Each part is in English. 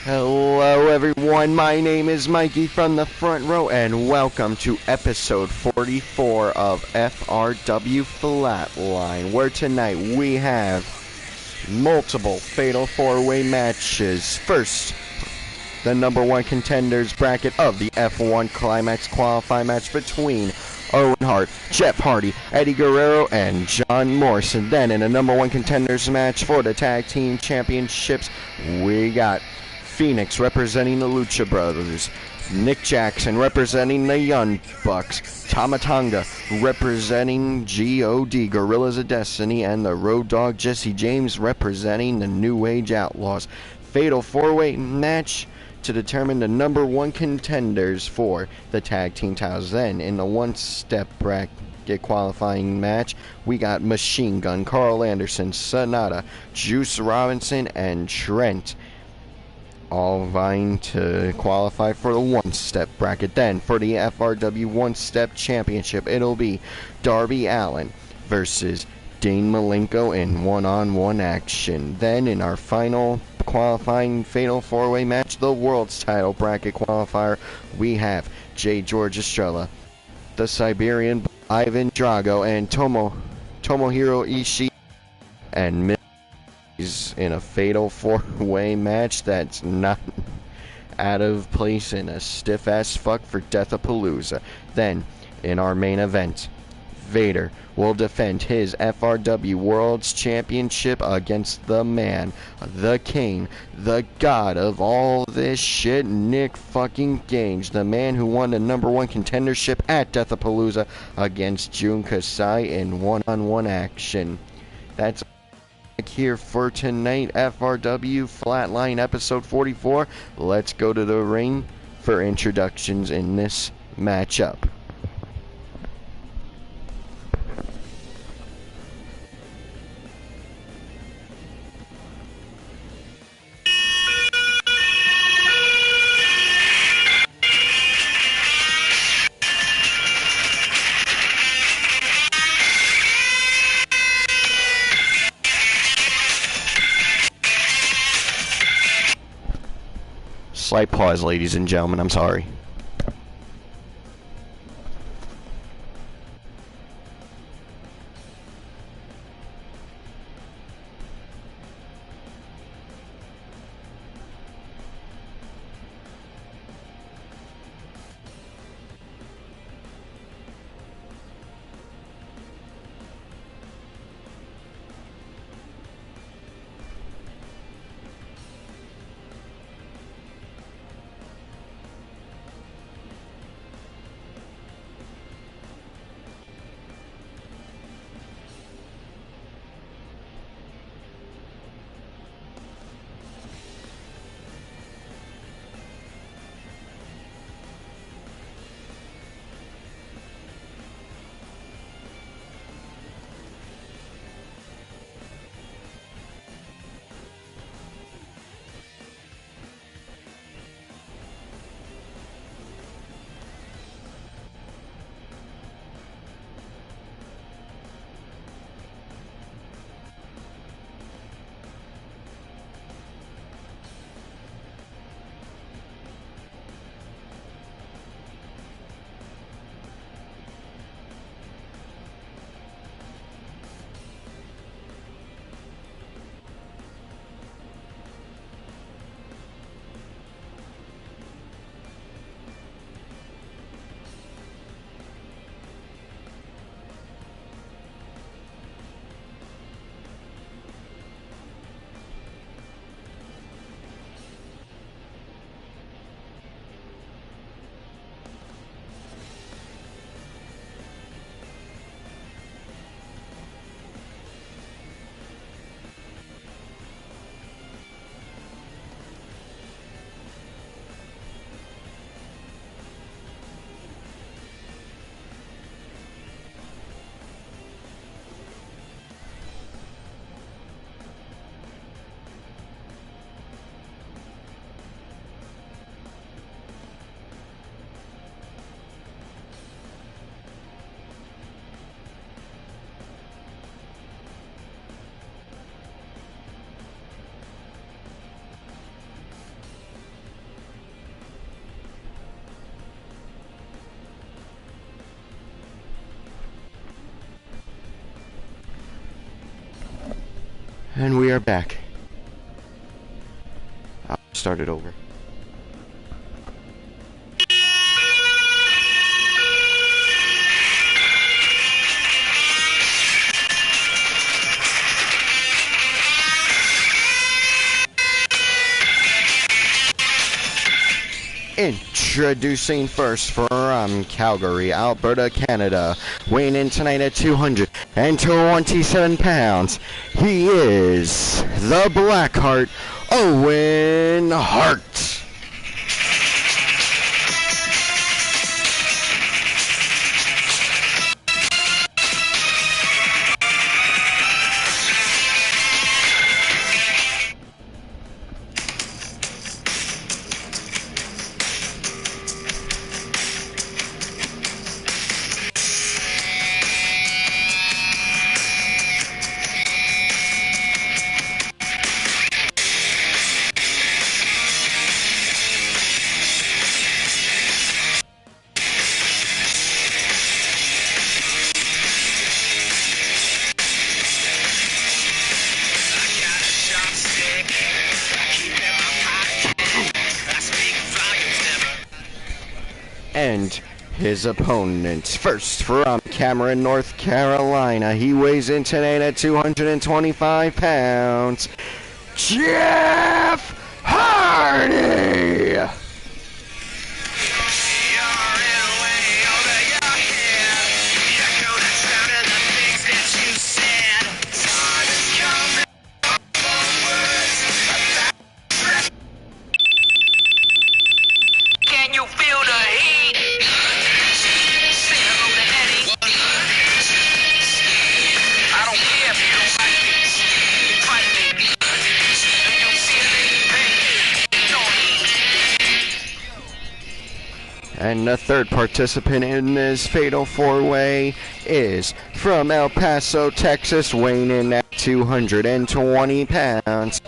Hello everyone, my name is Mikey from the front row and welcome to episode 44 of FRW Flatline, where tonight we have multiple fatal four-way matches. First, the number one contenders bracket of the F1 Climax qualifying match between Owen Hart, Jeff Hardy, Eddie Guerrero, and John Morrison. Then in a number one contenders match for the tag team championships, we got Phoenix representing the Lucha Brothers, Nick Jackson representing the Young Bucks, Tama Tonga representing God, Gorillas of Destiny, and the Road Dogg Jesse James representing the New Age Outlaws. Fatal four-way match to determine the number one contenders for the tag team titles. Then in the one-step bracket qualifying match, we got Machine Gun, Carl Anderson, Sonata, Juice Robinson, and Trent, all vying to qualify for the one-step bracket. Then for the FRW one-step championship, it'll be Darby Allin versus Dean Malenko in one-on-one action. Then in our final qualifying fatal four-way match, the world's title bracket qualifier, we have J. George Estrella, the Siberian Ivan Drago, and Tomohiro Ishii, and in a fatal four-way match that's not out of place in a stiff-ass fuck for Deathapalooza. Then, in our main event, Vader will defend his FRW World's Championship against the man, the king, the god of all this shit, Nick fucking Gage, the man who won the number one contendership at Deathapalooza against Jun Kasai in one-on-one action. That's here for tonight, FRW Flatline episode 44. Let's go to the ring for introductions in this matchup. Slight pause, ladies and gentlemen, I'm sorry. And we are back. I'll start it over. Introducing first from Calgary, Alberta, Canada, weighing in tonight at 227 pounds. He is the Blackheart, Owen Hart. And his opponent, first from Cameron, North Carolina, he weighs in tonight at 225 pounds, Jeff Hardy! And the third participant in this fatal four-way is from El Paso, Texas, weighing in at 220 pounds.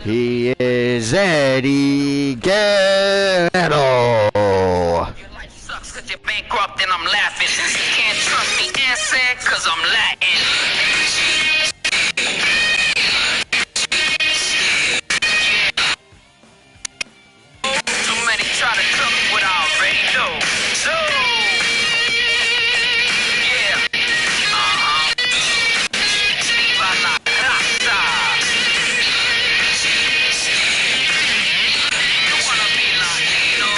He is Eddie Guerrero. Your life sucks 'cause you're bankrupt and I'm laughing. You can't trust me, answer, 'cause I'm Latin. Too many try to tell me what I already know. So, yeah, Viva la raza. You wanna be Latino?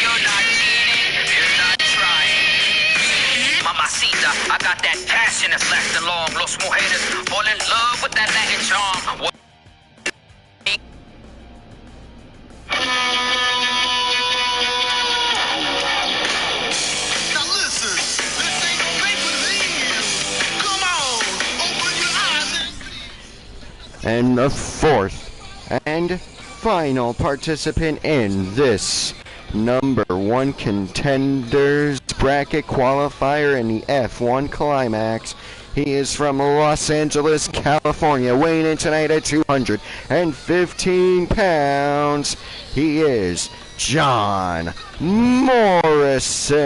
You're not cheating, you're not trying. Mamacita, I got that passion that's lasting long. Los mujeres fall in love with that Latin charm. And the fourth and final participant in this number one contenders bracket qualifier in the F1 Climax. He is from Los Angeles, California, weighing in tonight at 215 pounds. He is John Morrison.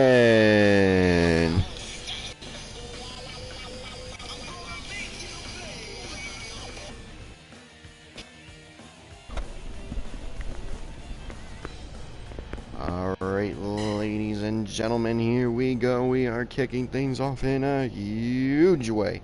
Alright, ladies and gentlemen, here we go. We are kicking things off in a huge way.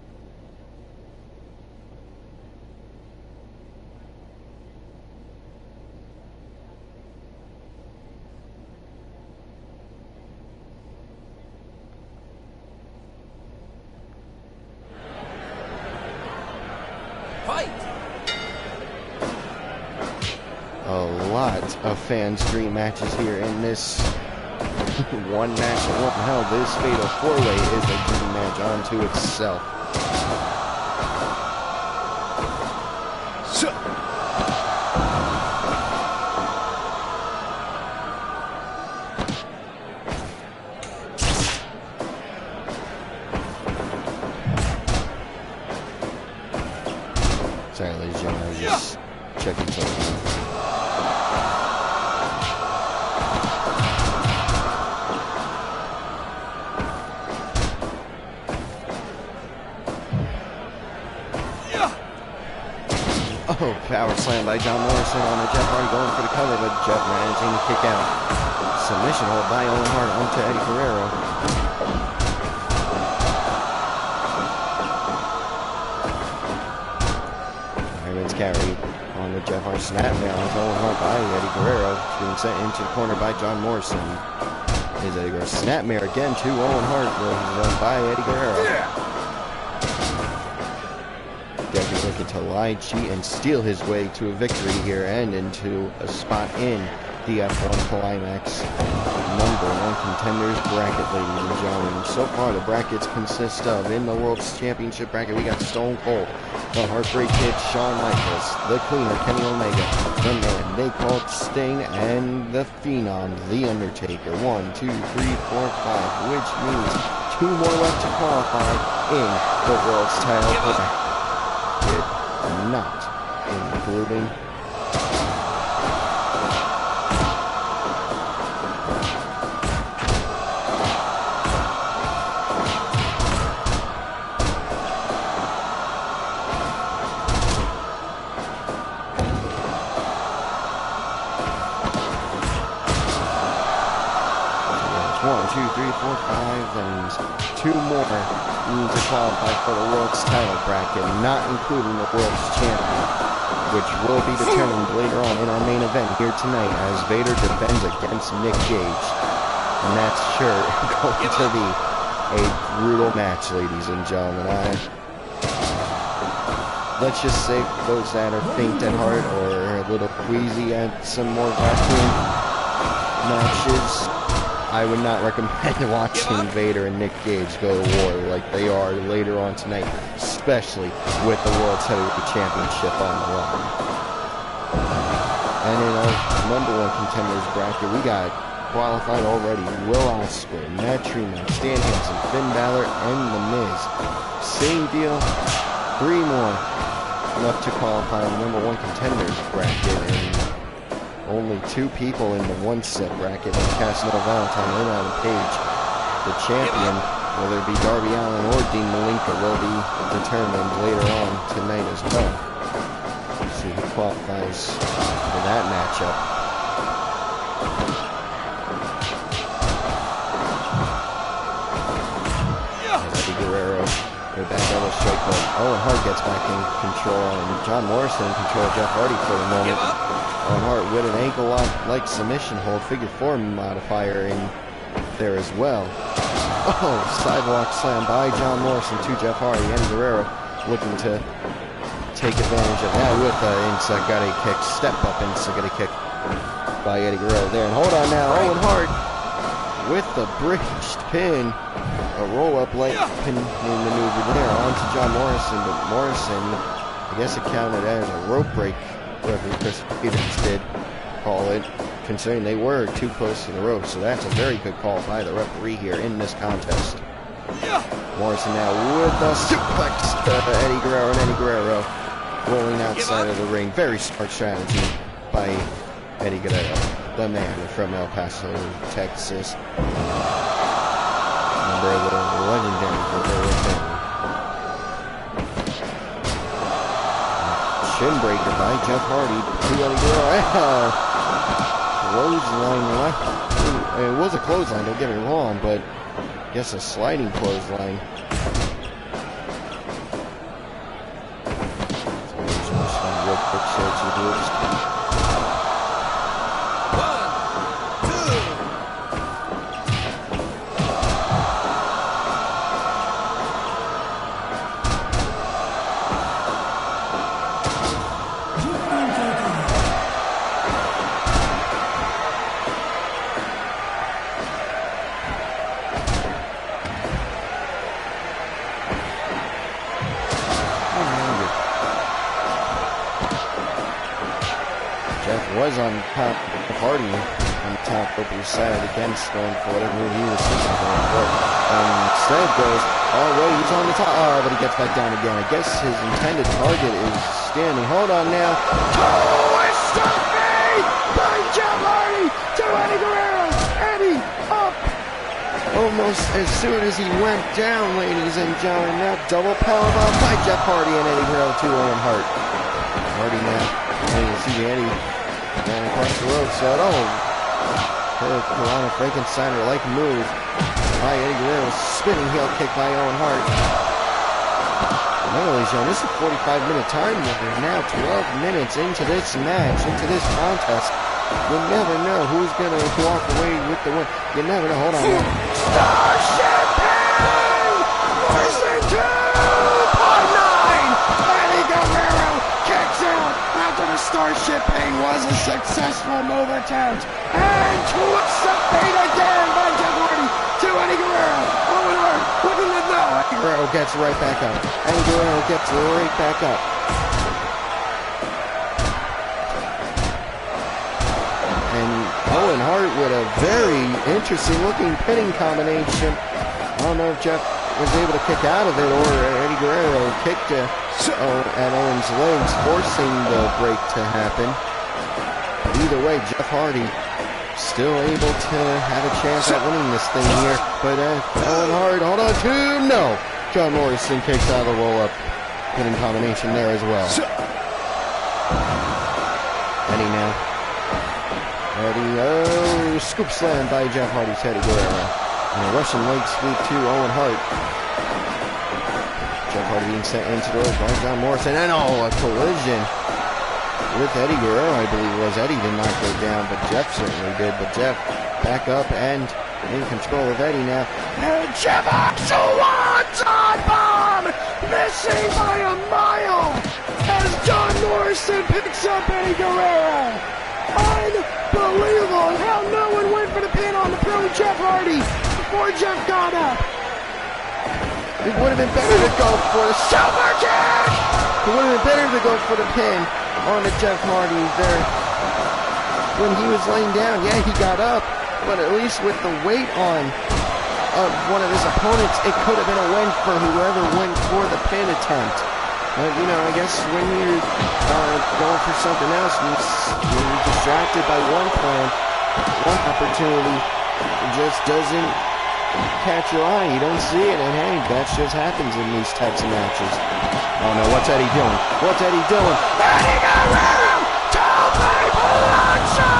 Fight! A lot of fan stream matches here in this one match. What the hell, this fatal four-way is a dream match unto itself. Sorry, ladies and gentlemen, I was just checking something. Oh, power slam by John Morrison on the Jeff Hardy, going for the cover, but Jeff managing to kick out. Submission hold by Owen Hart onto Eddie Guerrero. Fireman's carry on the Jeff Hart snap down. Owen Hart by Eddie Guerrero. Being sent into the corner by John Morrison. Is Eddie Guerrero snapmare again to Owen Hart, run by Eddie Guerrero. Jeff is looking to lie, cheat, and steal his way to a victory here and into a spot in the F1 Climax number 1 contenders bracket, ladies and gentlemen. So far, the brackets consist of, in the World Championship bracket, we got Stone Cold, the Heartbreak Kid, Shawn Michaels, the Cleaner, Kenny Omega, the Man they called Sting, and the Phenom, The Undertaker. 1, 2, 3, 4, 5, which means 2 more left to qualify in the World's title bracket. Not including and 2 more need to qualify for the World's title bracket, not including the World's Champion, which will be determined later on in our main event here tonight as Vader defends against Nick Gage. And that's sure going to be a brutal match, ladies and gentlemen. Let's just say for those that are faint at heart or a little queasy at some more vacuum matches, I would not recommend watching Vader and Nick Gage go to war like they are later on tonight, especially with the World Heavyweight Championship on the line. And in our number 1 contenders bracket, we got qualified already Will Ospreay, Matt Tremont, Stan Hansen, Finn Balor, and The Miz. Same deal, 3 more left to qualify in the number 1 contenders bracket, and only 2 people in the 1-set bracket, and Casanova Valentine and Adam Page. The champion, whether it be Darby Allin or Dean Malenko, will be determined later on tonight as well. See who qualifies for that matchup. Eddie Guerrero with that double strike club. Owen Hart gets back in control, and John Morrison in control of Jeff Hardy for the moment. Owen Hart with an ankle lock like submission hold, figure 4 modifier in there as well. Oh, sidewalk slam by John Morrison to Jeff Hardy. Eddie Guerrero looking to take advantage of that with an inside kick, step up inside kick by Eddie Guerrero there. And hold on now, Owen Hart with the bridged pin, a roll-up like pin maneuver there onto John Morrison, but Morrison, I guess it counted as a rope break, whatever Chris Peters did call it, considering they were too close to the rope. So that's a very good call by the referee here in this contest. Morrison now with a suplex to Eddie Guerrero, and Eddie Guerrero rolling outside of the ring. Very smart strategy by Eddie Guerrero, the man from El Paso, Texas. Member of the legendary Guerrero family. Shin breaker by Jeff Hardy to Eddie Guerrero. Clothesline left. It was a clothesline, don't get me wrong, but I guess a sliding clothesline. Real quick search of groups. Was on top of Hardy on top of his side against going for whatever he was thinking going for. Instead goes, oh wait, he's on the top, oh, but he gets back down again. I guess his intended target is standing. Hold on now. Twist of fate by Jeff Hardy to Eddie Guerrero. Eddie up almost as soon as he went down, ladies and gentlemen. Now double powerbomb by Jeff Hardy and Eddie Guerrero to Owen Hart. Hardy now. And you see Eddie ran across the road. So, Corona Frankensteiner-like move by Eddie Guerrero. Spinning heel kick by Owen Hart. Remember, ladies and gentlemen, this is a 45-minute time limit. We're now 12 minutes into this match, into this contest. You never know who's going to walk away with the win. You never know. Hold on. Starship Pain! Listen to 2.9! Eddie Guerrero kicks out after the Starship Pain was a successful move attempt. And twists the pain again by Jeff Hardy to Eddie Guerrero. Owen Hart looking to know. Eddie Guerrero gets right back up. Eddie Guerrero gets right back up. Owen Hart with a very interesting looking pinning combination. I don't know if Jeff was able to kick out of it or Eddie Guerrero kicked at Owen's legs, forcing the break to happen. But either way, Jeff Hardy still able to have a chance at winning this thing here. But Owen Hart, hold on to, no! John Morrison kicks out of the roll-up pinning combination there as well. Eddie now. Eddie, scoop slam by Jeff Hardy's Eddie Guerrero. And a Russian leg sweep to Owen Hart. Jeff Hardy being sent into the ropes by John Morrison. And a collision with Eddie Guerrero, I believe it was. Eddie did not go down, but Jeff certainly did. But Jeff back up and in control of Eddie now. And Jeff Swanton bomb! Missing by a mile as John Morrison picks up Eddie Guerrero. Unbelievable how no one went for the pin on the pro Jeff Hardy before Jeff got up. It would have been better to go for the super kick. It would have been better to go for the pin on the Jeff Hardy there. When he was laying down, yeah, he got up, but at least with the weight on one of his opponents, it could have been a win for whoever went for the pin attempt. But, you know, I guess when you're going for something else, you're distracted by one plan, one opportunity, it just doesn't catch your eye. You don't see it, and hey, that just happens in these types of matches. Oh no, what's Eddie doing? What's Eddie doing? Eddie Guerrero! Tope Plancha!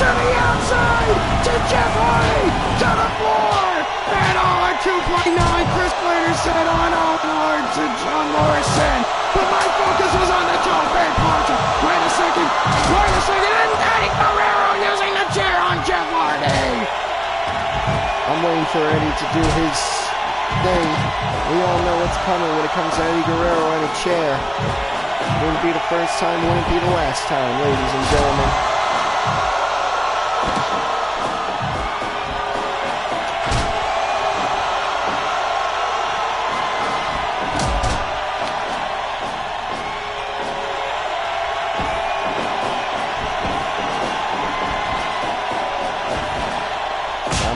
To the outside! To Jeff Hardy! To the floor! And all at 2.9, Chris Plater said on Hart to John Morrison. But my focus was on the Tope Plancha. Wait a second, and Eddie Guerrero using the chair on Jeff Hardy. I'm waiting for Eddie to do his thing. We all know what's coming when it comes to Eddie Guerrero in a chair. Wouldn't be the first time, wouldn't be the last time, ladies and gentlemen.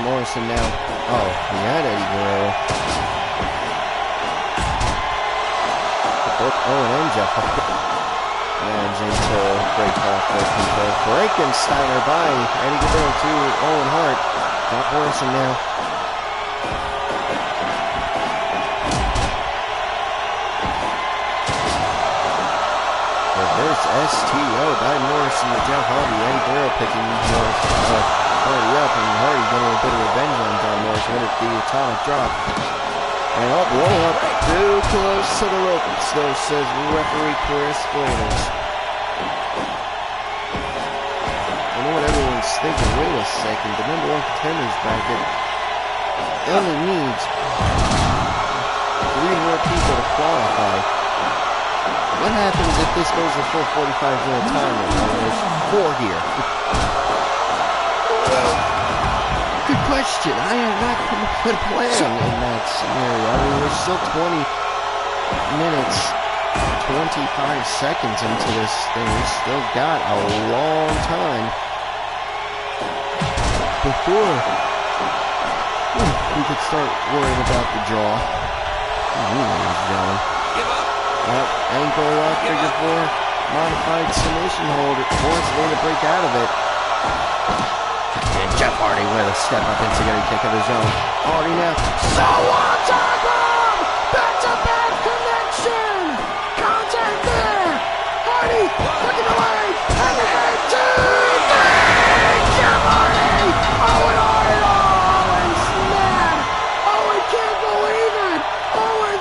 Morrison now. Oh, he had Eddie Guerrero. Both Owen and Jeff lands into break off the control. Frankensteiner by Eddie Guerrero to Owen Hart. Got Morrison now. Reverse STO by Morrison to Jeff Hardy. Eddie Guerrero picking Hardy up, and Hardy getting a bit of revenge on John Morrison with the atomic drop. And up, roll up, too close to the rope, still says referee Chris Flaters. I know what everyone's thinking. Wait a second, the number one contenders bracket only needs 3 more people to qualify. What happens if this goes a full 45-minute time? There's 4 here. Good question. I have not come up with a plan in that scenario. I mean, we're still 20 minutes, 25 seconds into this thing. We've still got a long time before we could start worrying about the draw. Ladies and gentlemen. Ankle lock, figure 4, modified submission hold. Morrison able to break out of it. And Jeff Hardy with a step up insecurity kick of his own. Hardy now. So on top of! Back-to-back connection! Contact there! Hardy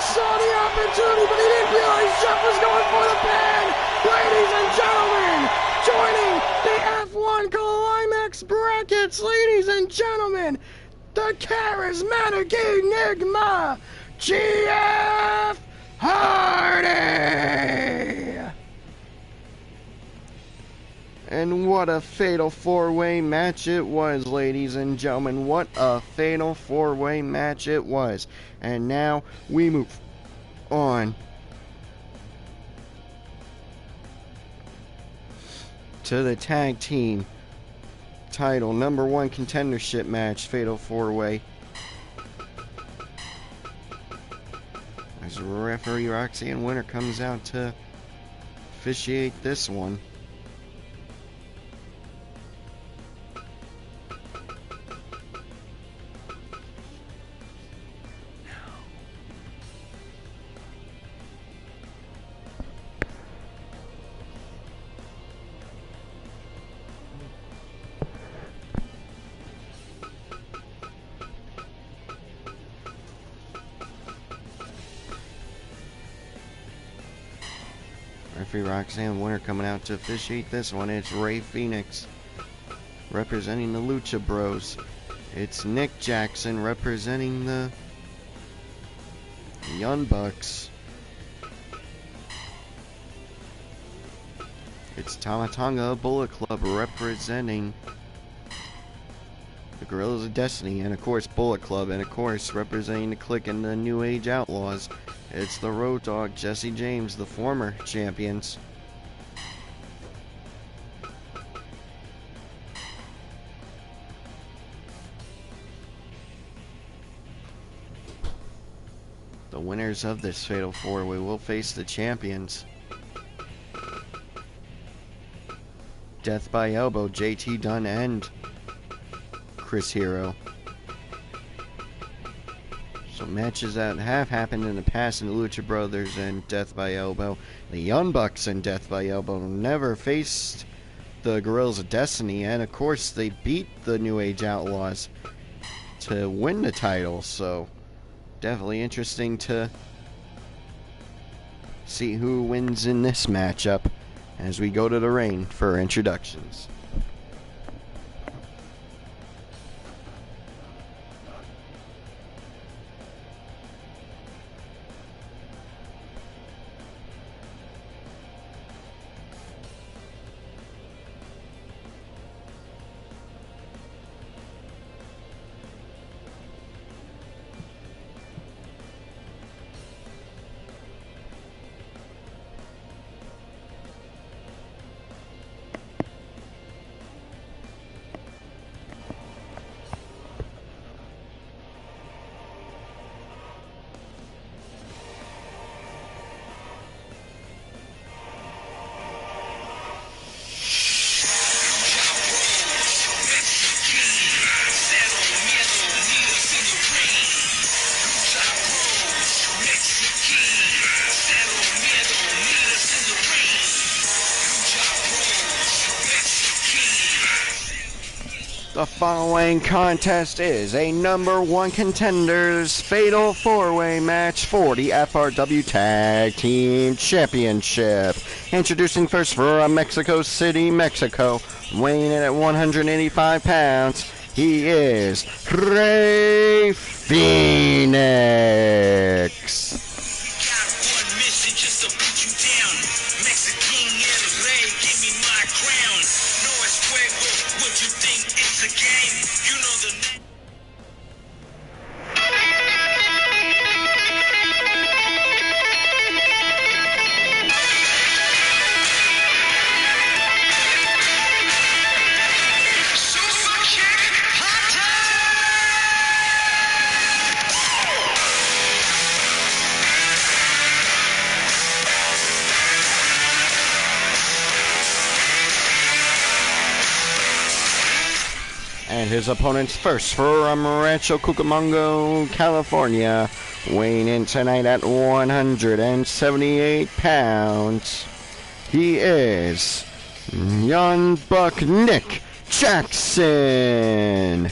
saw the opportunity, but he didn't realize Jeff was going for the pin. Ladies and gentlemen, joining the F1 Climax brackets, ladies and gentlemen, the charismatic enigma, GF Hardy. And what a fatal four-way match it was, ladies and gentlemen. What a fatal four-way match it was. And now we move on to the tag team title number one contendership match, fatal four-way. As referee Roxanne Winter comes out to officiate this one. Referee Roxanne Winter coming out to officiate this one. It's Ray Phoenix representing the Lucha Bros. It's Nick Jackson representing the Young Bucks. It's Tamatonga Bullet Club representing the Guerrillas of Destiny, and of course Bullet Club, and of course representing the Clique and the New Age Outlaws. It's the Road Dogg, Jesse James, the former champions. The winners of this fatal four-way will face the champions. Death by Elbow, JT Dunn and Chris Hero. So matches that have happened in the past in the Lucha Brothers and Death by Elbow. The Young Bucks and Death by Elbow never faced the Guerrillas of Destiny, and of course they beat the New Age Outlaws to win the title. So definitely interesting to see who wins in this matchup as we go to the ring for introductions. The following contest is a number one contenders fatal four-way match for the FRW Tag Team Championship. Introducing first from Mexico City, Mexico, weighing in at 185 pounds, he is Ray Phoenix. And his opponents first from Rancho Cucamonga, California, weighing in tonight at 178 pounds. He is Young Buck Nick Jackson.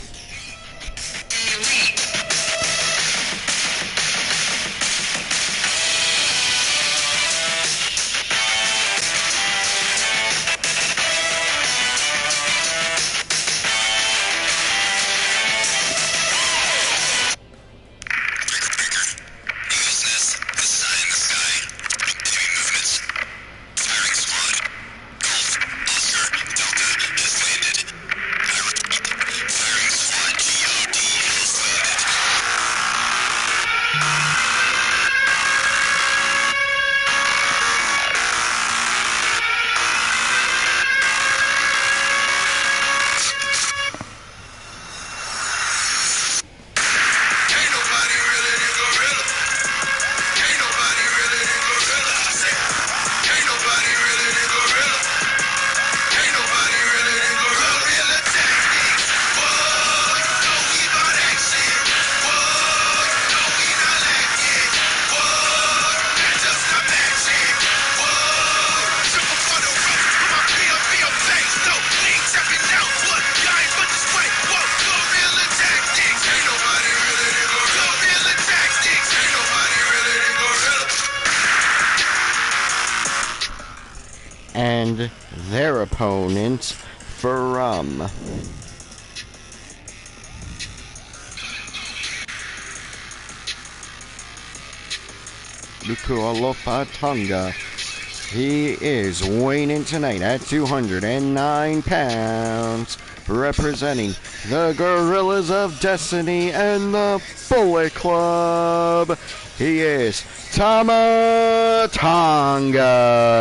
and their opponent from Tonga. He is weighing in tonight at 209 pounds, representing the Gorillas of Destiny and the Bullet Club. He is Tama Tonga.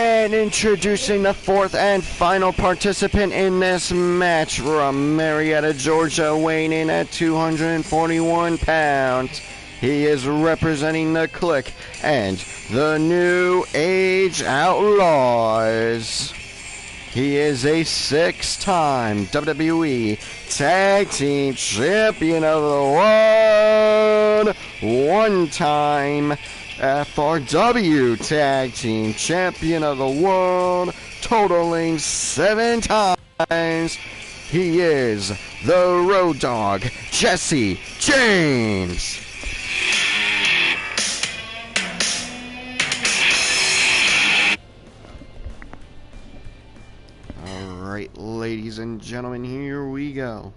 And introducing the fourth and final participant in this match from Marietta, Georgia, weighing in at 241 pounds. He is representing the Clique and the New Age Outlaws. He is a six-time WWE Tag Team Champion of the World, one-time FRW Tag Team Champion of the World, totaling 7 times. He is the Road Dogg, Jesse James. Alright, ladies and gentlemen, here we go.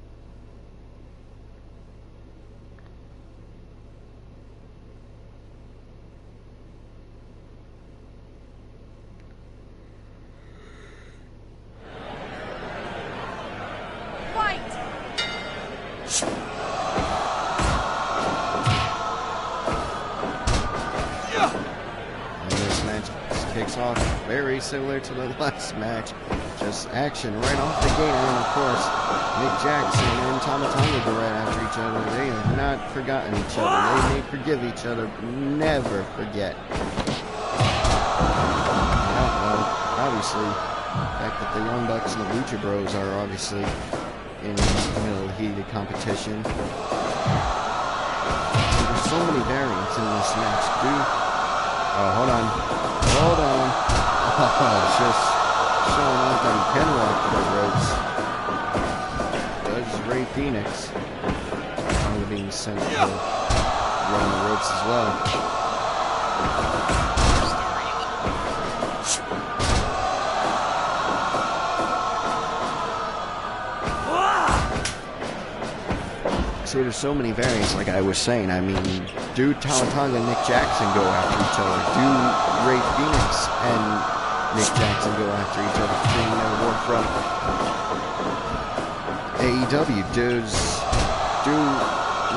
Kicks off very similar to the last match. Just action right off the gate. And of course, Nick Jackson and Tama Tonga go right after each other. They have not forgotten each other. They may forgive each other, but never forget. Well, obviously, the fact that the Young Bucks and the Lucha Bros are obviously in the middle of heated competition. There's so many variants in this match, dude. Oh, hold on. Hold on. Oh, just showing off on Kenrock for the ropes. Does Ray Phoenix. Kind of being sent to run the ropes as well. See, there's so many variants, like I was saying. I mean, do Tama Tonga and Nick Jackson go after each other? Do Ray Phoenix and Nick Jackson go after each other, creating their war from AEW? Do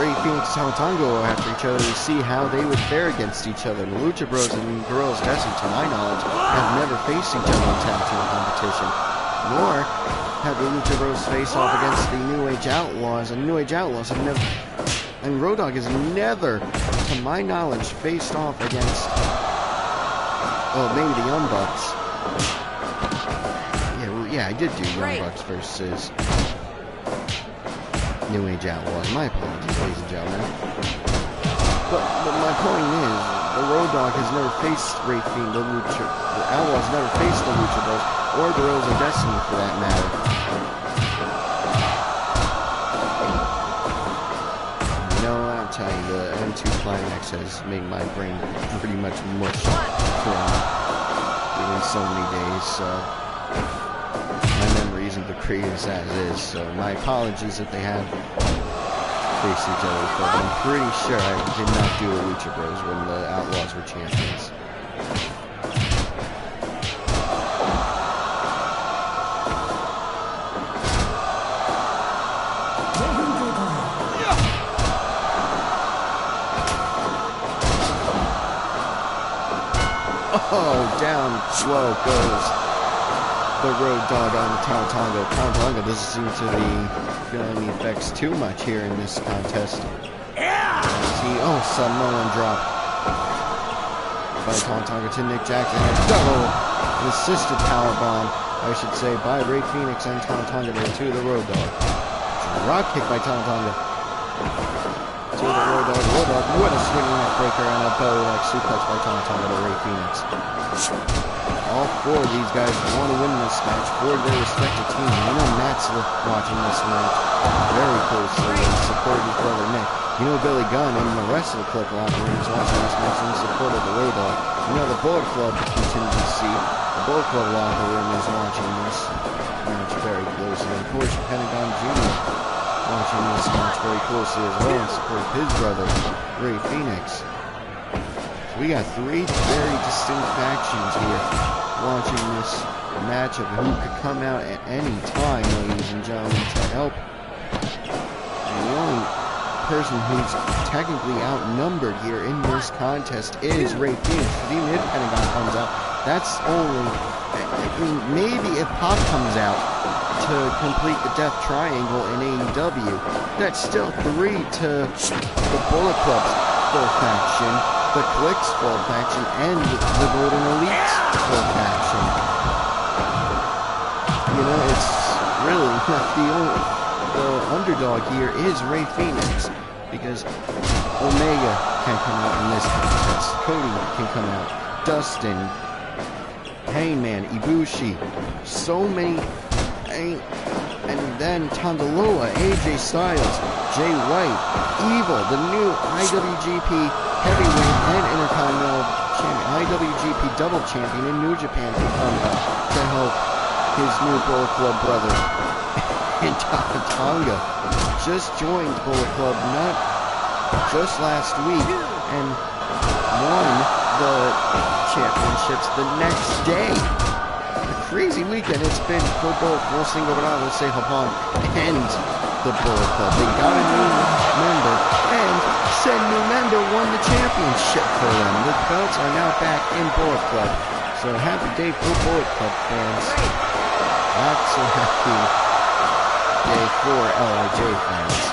Ray Phoenix and Tama Tonga go after each other to see how they would fare against each other? The Lucha Bros and Gorillas of Destiny, to my knowledge, have never faced each other in tag team competition, nor have the Lucha Bros face off against the New Age Outlaws, and New Age Outlaws have never, and Road Dogg has never, to my knowledge, faced off against, well, maybe the Young Bucks. Yeah, I did do Young Bucks versus New Age Outlaws. My apologies, ladies and gentlemen. But my point is, the Road Dogg has never faced Ray Fiend, the Outlaws never faced the Lucha Bros, or the Gorillas of Destiny for that matter. I'll tell you, the M2 Climax has made my brain pretty much mush from doing so many days, so my memory isn't the greatest as is, so my apologies if they have faced each other, but I'm pretty sure I did not do a Lucha Bros when the Outlaws were champions. Oh, down low goes the Road Dogg on Tama Tonga. Tama Tonga doesn't seem to be feeling the effects too much here in this contest. Samoan drop by Tama Tonga to Nick Jackson. A double assisted powerbomb, I should say, by Ray Phoenix and Tama Tonga there to the Road Dogg. Rock kick by Tama Tonga to the Road Dogg. Road Dogg, what a swinging neck breaker and a belly like suplex by Tama Tonga to Ray Phoenix. All four of these guys want to win this match for their respective teams. You know Matt's watching this match very closely in support of his brother Nick. You know Billy Gunn and the rest of the Click locker room is watching this match in support of the Road Dogg. You know the Bullet Club contingency, the Bullet Club locker room is watching this match very closely. Of course, Pentagon Jr. watching this match very closely as well in support of his brother, Ray Phoenix. So we got three very distinct factions here watching this matchup who could come out at any time, ladies and gentlemen, to help. And the only person who's technically outnumbered here in this contest is Ray Phoenix. Because even if Pentagon comes out, that's only, maybe if Pop comes out to complete the Death Triangle in AEW, that's still 3 to the Bullet Club's full faction, the Click's full faction, and the Golden Elite's full faction. You know, it's really the underdog here is Ray Phoenix, because Omega can come out in this contest, Cody can come out, Dustin, Hangman, Ibushi, so many, and then Tongaloa, AJ Styles, Jay White, Evil, the new IWGP Heavyweight and Intercontinental Champion, IWGP Double Champion in New Japan can come out to help his new Bullet Club brother. And Tama Tonga just joined Bullet Club not just last week and won the championships the next day. A crazy weekend it's been for both Wrestling Overall, say Japan, and the Bullet Club. They got a new member, and said new member won the championship for them. The belts are now back in Bullet Club. So happy day for Bullet Club fans. Not so happy day for LIJ fans.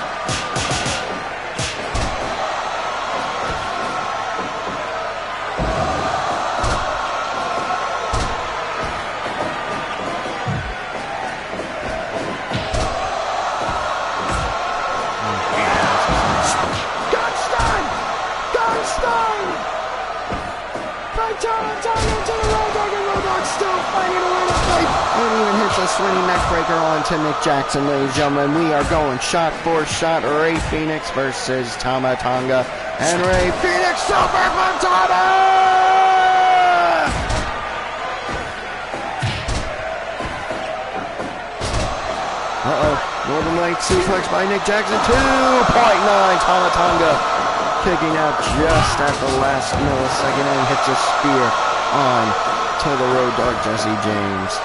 A swinging neck breaker on to Nick Jackson, ladies and gentlemen. We are going shot for shot. Ray Phoenix versus Tama Tonga. And Ray Phoenix super from Tama! Northern Light suplex by Nick Jackson. 2.9. Tama Tonga kicking out just at the last millisecond and hits a spear on to the Road Dogg Jesse James.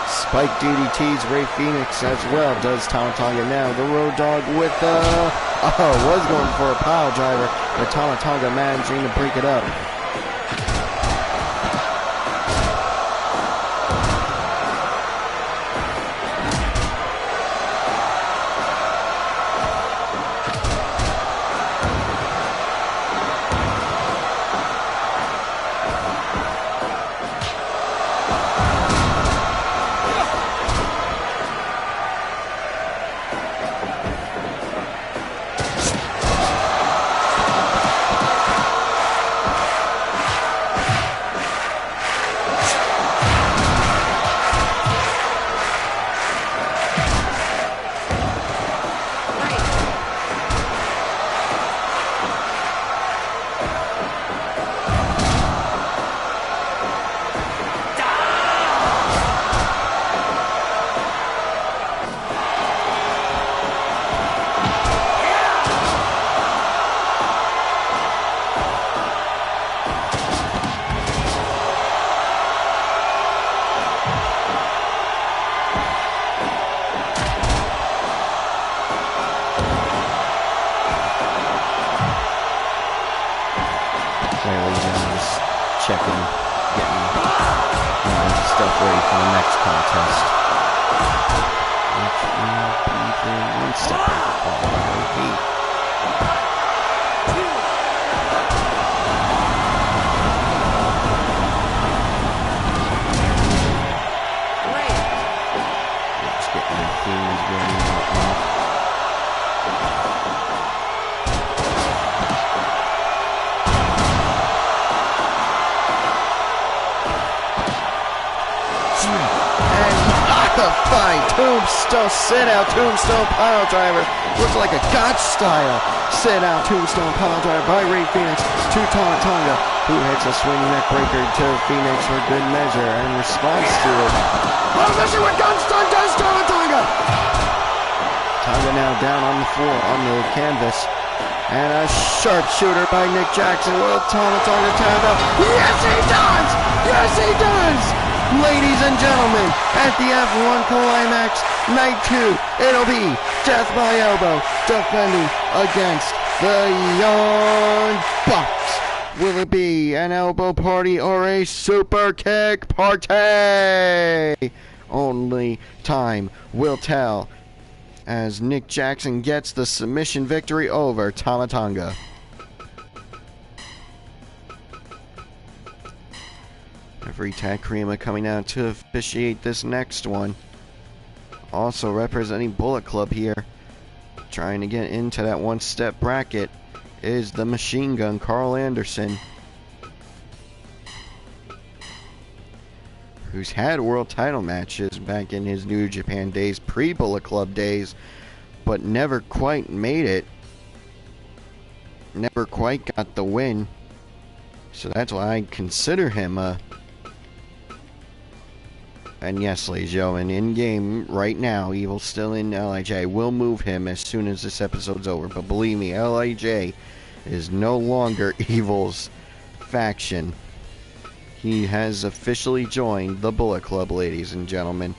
Spike DDTs Ray Phoenix as well, does Tama Tonga now. The Road Dogg with was going for a pile driver, but Tama Tonga managing to break it up. ready for the next contest. Which will be the one-step breaker followed by OP. Just getting their themes ready and whatnot. Fine, tombstone sit-out, tombstone pile driver. Looks like a gotch style sit-out, tombstone pile driver by Ray Phoenix to Tonga, who hits a swinging neck breaker to Phoenix for good measure and responds to it. Position with gunstone does Tonga. Tonga now down on the floor, on the canvas. And a sharpshooter by Nick Jackson. Will Tonga tap out? Yes, he does! Yes, he does! Ladies and gentlemen, at the F1 Climax, Night 2, it'll be Death by Elbow defending against the Young Bucks. Will it be an elbow party or a super kick party? Only time will tell as Nick Jackson gets the submission victory over Tama Tonga. Referee Takrima coming out to officiate this next one. Also representing Bullet Club here, trying to get into that one-step bracket, is the Machine Gun Carl Anderson, who's had world title matches back in his New Japan days, pre-Bullet Club days, but never quite made it. Never quite got the win. So that's why I consider him a... And yes, ladies and gentlemen, in-game right now, Evil's still in LIJ. We'll move him as soon as this episode's over. But believe me, LIJ is no longer Evil's faction. He has officially joined the Bullet Club, ladies and gentlemen.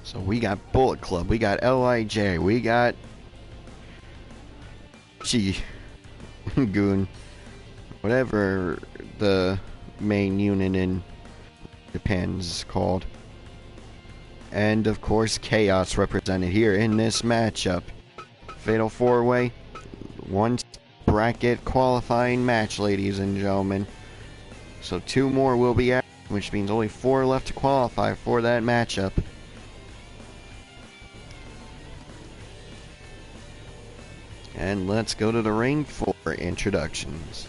So we got Bullet Club, we got LIJ, we got Goon, whatever the main unit in Japan is called. And of course Chaos represented here in this matchup. Fatal 4-way, one bracket qualifying match, ladies and gentlemen. So 2 more will be added, which means only 4 left to qualify for that matchup. And let's go to the ring for introductions.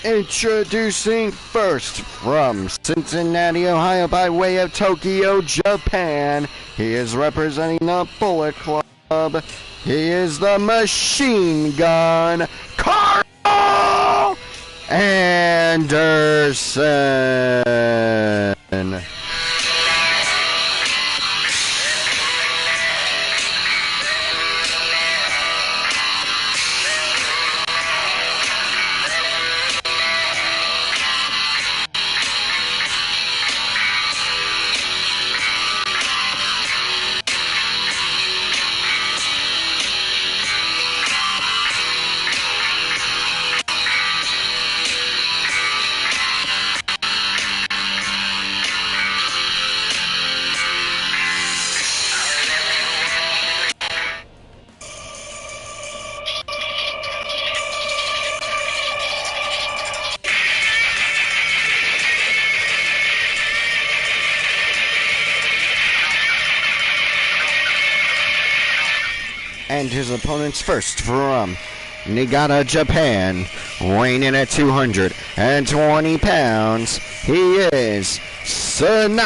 Introducing first from Cincinnati, Ohio, by way of Tokyo, Japan. He is representing the Bullet Club. He is the Machine Gun Carl Anderson. And his opponents first from Niigata, Japan, weighing in at 220 pounds, he is Sonata.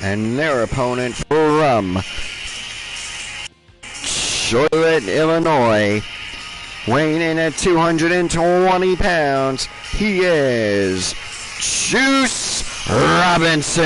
And their opponent from Charlotte, Illinois, weighing in at 220 pounds, he is Juice Robinson.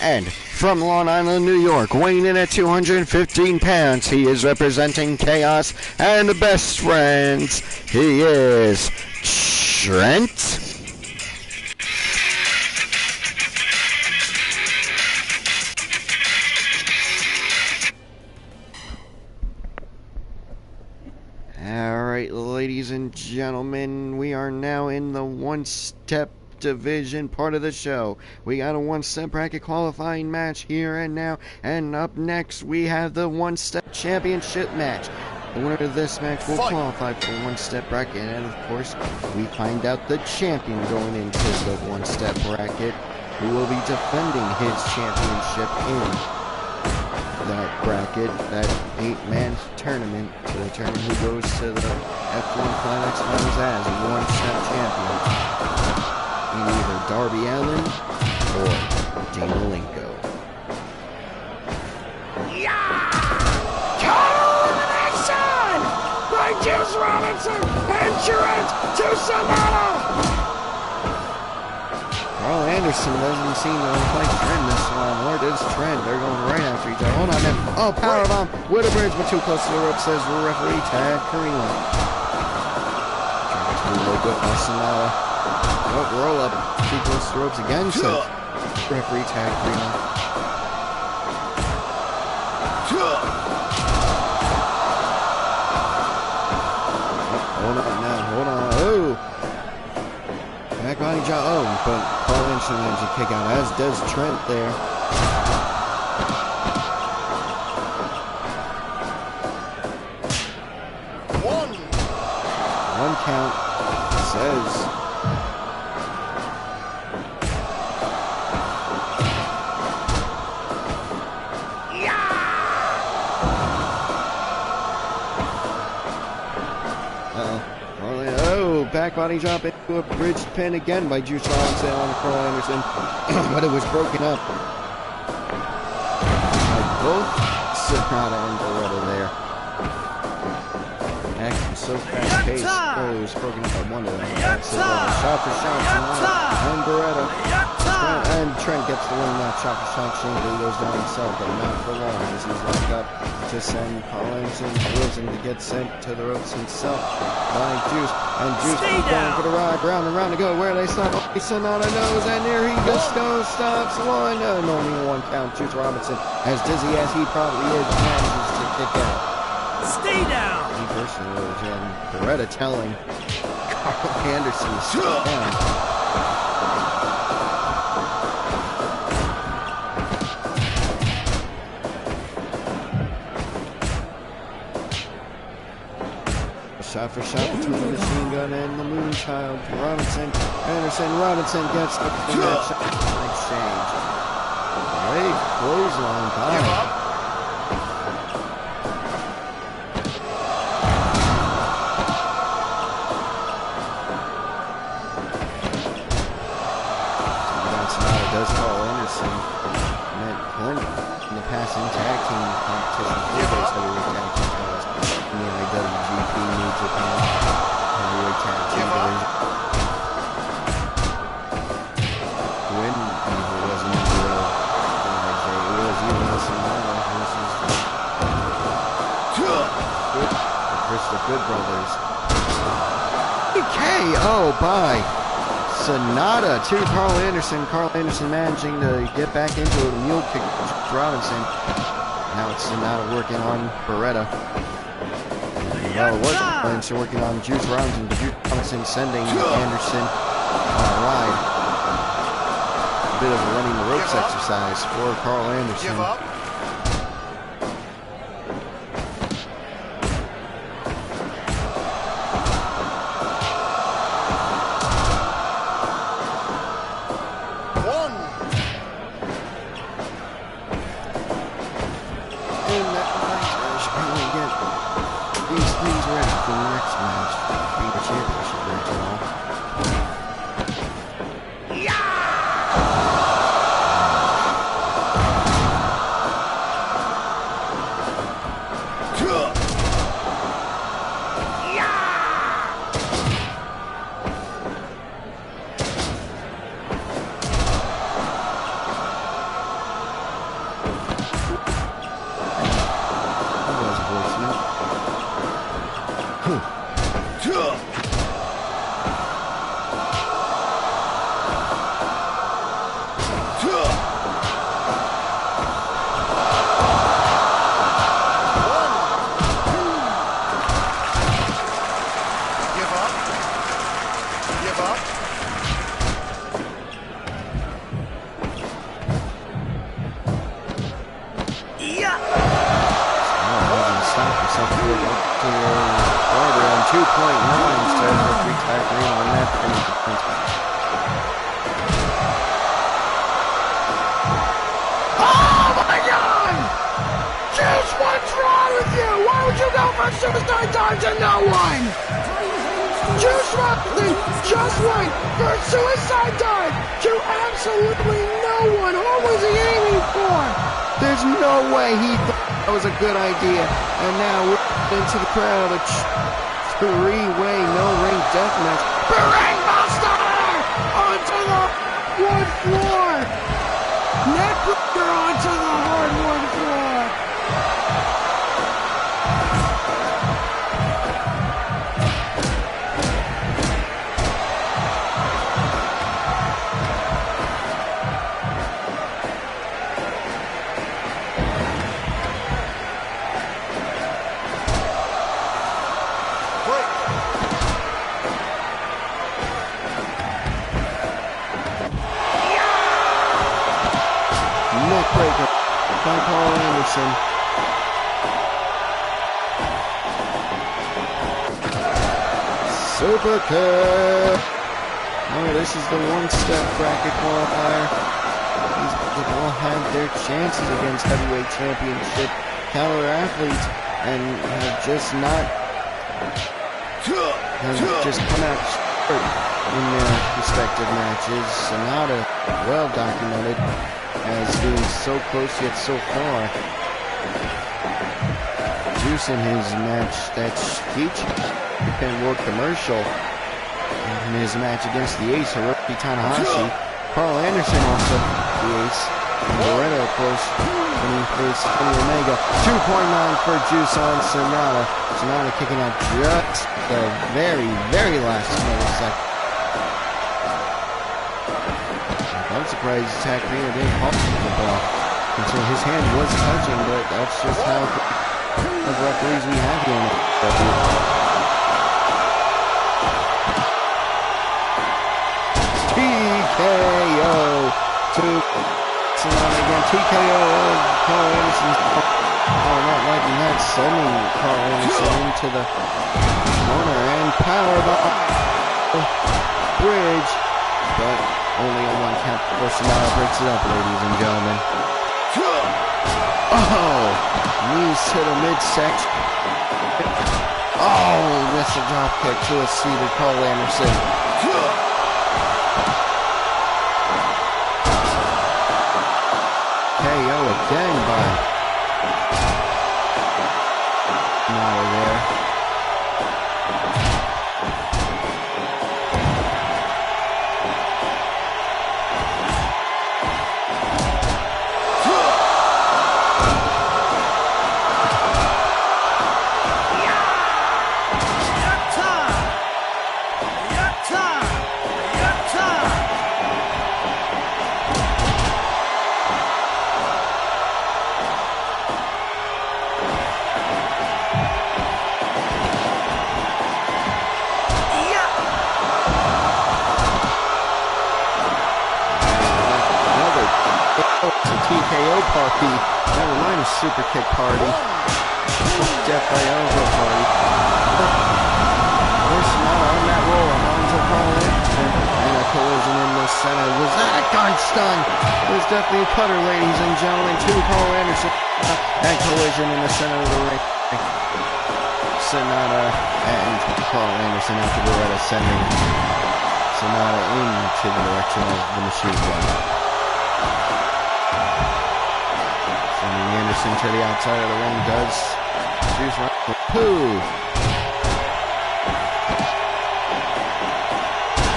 And from Long Island, New York, weighing in at 215 pounds, he is representing Chaos and the Best Friends. He is Trent. Alright, ladies and gentlemen, we are now in the one-step division part of the show. We got a one-step bracket qualifying match here and now, and up next we have the one-step championship match. The winner of this match will qualify for the one-step bracket, and of course we find out the champion going into the one-step bracket, who will be defending his championship in that bracket, that 8-man tournament, the tournament who goes to the F1 Climax Finals as a one-step champion in either Darby Allin or Dean Malenko. Yeah! Total elimination by Juice Robinson and Trent to Sonata! Carl Anderson doesn't seem to like Trent this one, or does Trent? They're going right after each other. Hold on, man. Oh, powerbomb with a bridge, but too close to the rope, says referee Tad Karima. Trying to look good by Sonata. Oh, roll up. Too close to the ropes again, says referee Tad Karima. Hold on now, hold on. Oh! Back body jaw. Oh, but Carl Anderson managed to kick out, as does Trent there. One count says. Back body drop into a bridge pin again by Juice Robinson on Carl Anderson, but it was broken up by both Sonata and Beretta there. Action so fast paced. Oh, it was broken up by one of them. That's it. Shot for shot, Sonata and Beretta. Trent gets the win that shot for shot. Shane goes down himself, but not for long as he's locked up to send Carl Anderson, willing to get sent to the ropes himself by Juice. And Juice keeps going for the ride, round and round to go. Where they stop? Oh, Sonata knows, and here he just goes, stops one. And only one count. Juice Robinson, as dizzy as he probably is, manages to kick out. Stay down! He personally was in. Beretta telling Carl Anderson to sit down. Shot for shot between the machine gun and the Moonchild. Robinson gets the match exchange. Great clothesline by. Does Carl Anderson met Clint in the past in tag team competition for those heavyweight tag team titles in the IWGP New Japan heavyweight tag team division. When Evil was in the world, it was even Sonata versus the Good Brothers. KO by Sonata to Carl Anderson. Carl Anderson managing to get back into a mule kick to Robinson. Now it's Sonata working on Beretta. Well, it was Anderson working on Juice Robinson, but Juice Robinson sending Anderson on a ride. A bit of a running the ropes exercise for Carl Anderson. Superstar time to no one! Juice Robinson just went for suicide dive to absolutely no one. What was he aiming for? There's no way he thought that was a good idea. And now we're into the crowd. A three-way no-ring deathmatch. Bang Buster onto the wood floor. Neckbreaker onto the hardwood floor. Neckbreaker by Carl Anderson. Super kick. Oh, this is the one-step bracket qualifier. These people all have their chances against heavyweight championship caliber athletes and have just come out short in their respective matches. Sonata, well documented as being so close yet so far. Juice in his match that Keach Japan World Commercial in his match against the Ace, Hiroki Tanahashi. Carl Anderson also the Ace. Beretta, of course, when he faced Kenny Omega. 2.9 for Juice on Sonata. Sonata kicking out just the very, very last millisecond. I'm surprised Zach Greener didn't pop the ball until his hand was touching, but that's just how the referees we have here in the TKO to Sonata again. TKO of Carl Anderson. Oh, not liking that, sending Carl Anderson into the corner and powerbomb bridge, but only on one count before Sonata breaks it up, ladies and gentlemen. Oh, knees to the midsection. Oh, missed a drop kick to a seated Carl Anderson. KO again by Sonata there. TKO party. Never mind a super kick party. Definitely over party. There's not on that roll. Alonzo Carl Anderson. And a collision in the center. Was that a gun stun? It was definitely a cutter, ladies and gentlemen. To Carl Anderson. And collision in the center of the ring. Sonata and Carl Anderson after Beretta sending Sonata into the direction of the machine gun. Sending Anderson to the outside of the ring does choose right for two.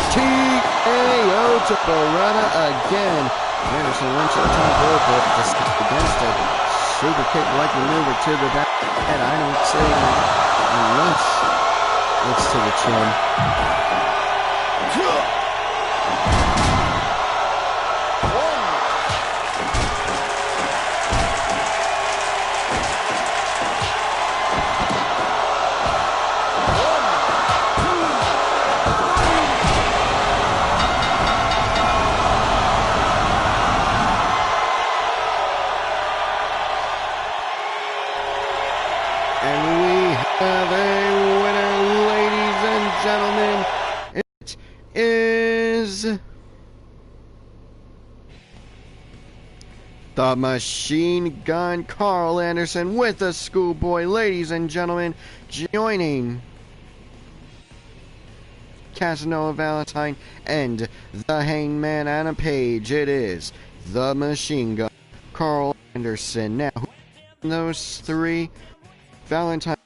TKO to Beretta again. Anderson went to the top rope, but just against it. Super kick like maneuver to the back. And I don't say unless it's to the chin. The Machine Gun Carl Anderson with the Schoolboy, ladies and gentlemen, joining Casanova Valentine and the Hangman Adam Page. It is the Machine Gun Carl Anderson. Now, those three, Valentine,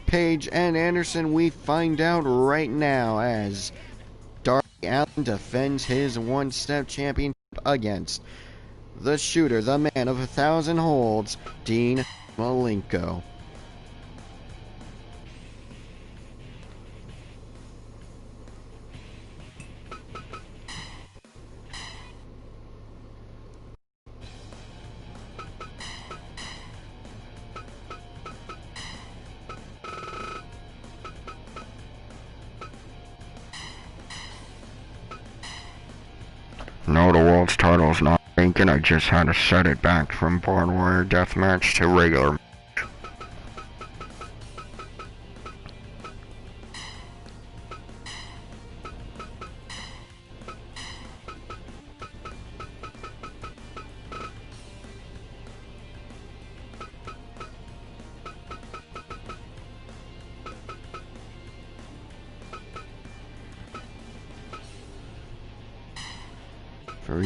Page, and Anderson, we find out right now as Darby Allin defends his one-step championship against the shooter, the man of 1,000 holds, Dean Malenko. No, the world's title's not vacant. I just had to set it back from Barn Warrior Deathmatch to regular.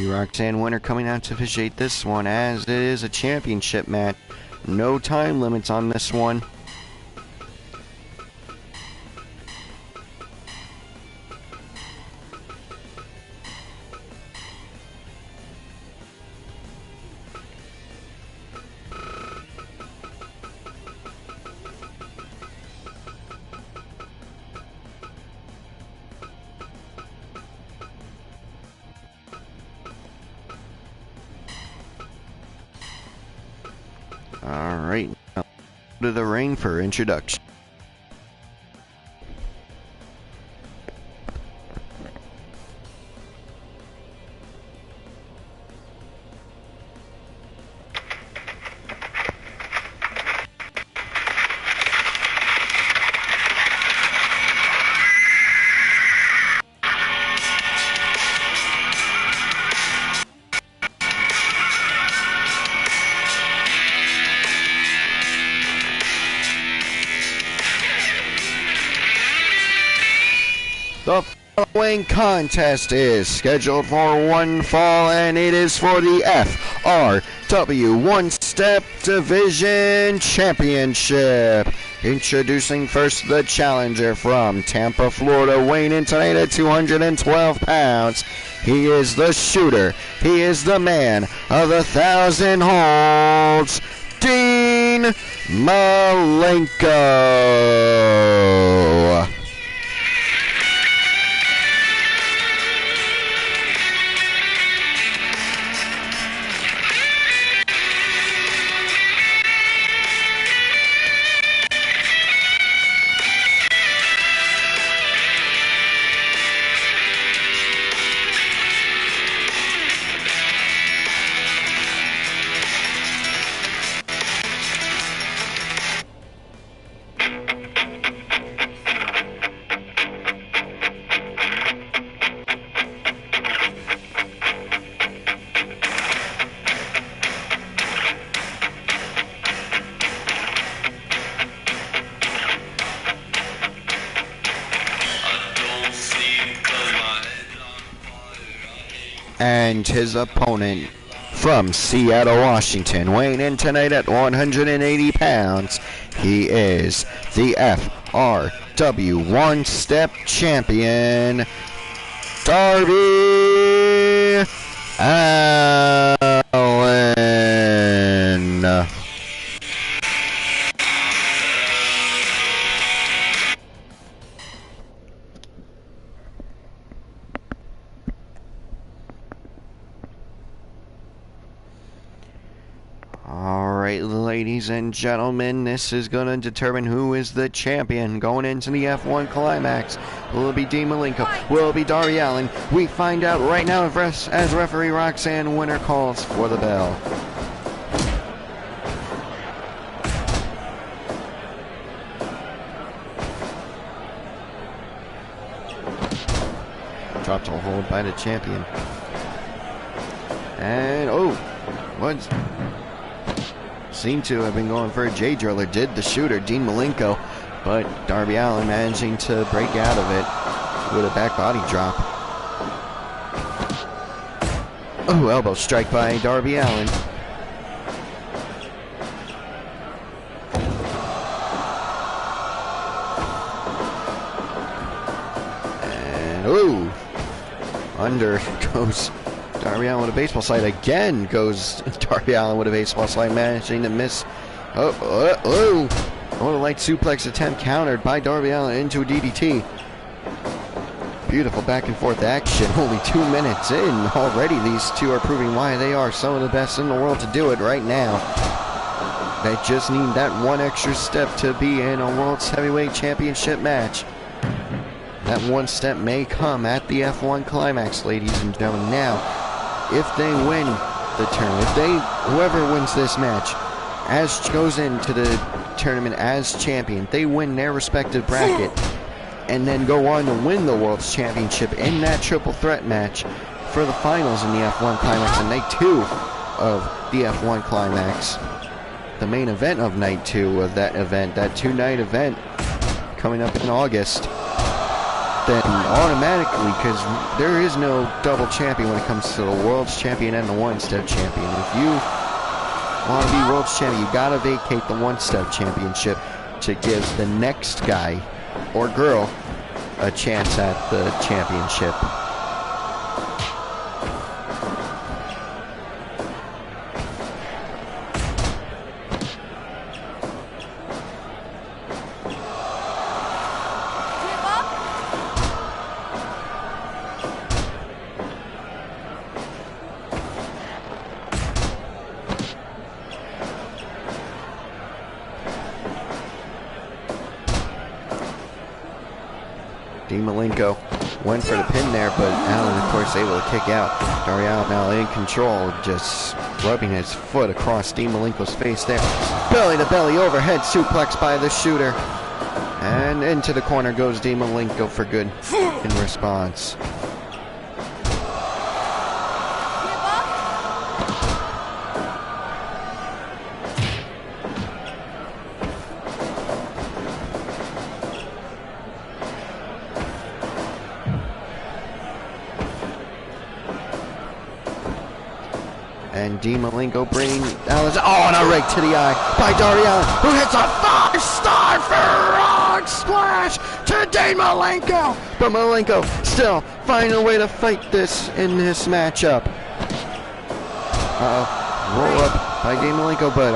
Roxanne Winter coming out to officiate this one, as it is a championship match. No time limits on this one. Alright, now to the ring for introduction. following contest is scheduled for one fall, and it is for the FRW One Step Division Championship. Introducing first the challenger from Tampa, Florida, weighing in tonight at 212 pounds. He is the shooter. He is the man of 1,000 holds, Dean Malenko. And his opponent from Seattle, Washington, weighing in tonight at 180 pounds, he is the FRW One Step Champion, Darby Allin. Alright, ladies and gentlemen, this is going to determine who is the champion going into the F1 Climax. Will it be Dean Malenko? Will it be Darby Allin? We find out right now as referee Roxanne Winter calls for the bell. Dropped a hold by the champion. And, what? Seemed to have been going for a J driller, did the shooter, Dean Malenko, but Darby Allin managing to break out of it with a back body drop. Oh, elbow strike by Darby Allin. And, under goes Darby Allin with a baseball slide. Again goes Darby Allin with a baseball slide, managing to miss. What a light suplex attempt countered by Darby Allin into a DDT. Beautiful back and forth action. Only 2 minutes in already. These two are proving why they are some of the best in the world to do it right now. They just need that one extra step to be in a World's Heavyweight Championship match. That one step may come at the F1 Climax, ladies and gentlemen. Now, if they win the tournament, whoever wins this match goes into the tournament as champion, they win their respective bracket and then go on to win the World's Championship in that triple threat match for the finals in the F1 Climax on night 2 of the F1 Climax. The main event of night 2 of that event, that 2-night event coming up in August. Then automatically, because there is no double champion when it comes to the World's Champion and the One-Step Champion. If you want to be World's Champion, you gotta vacate the One-Step Championship to give the next guy or girl a chance at the championship. Dean Malenko went for the pin there, but Allin, of course, able to kick out. Darby Allin now in control, just rubbing his foot across Dean Malenko's face there. Belly to belly overhead suplex by the shooter. And into the corner goes Dean Malenko for good in response. And Dean Malenko bringing Alice. Oh, and a rake to the eye by Darby Allin, who hits a 5-star frog splash to Dean Malenko. But Malenko still finding a way to fight this in this matchup. Roll up by Dean Malenko, but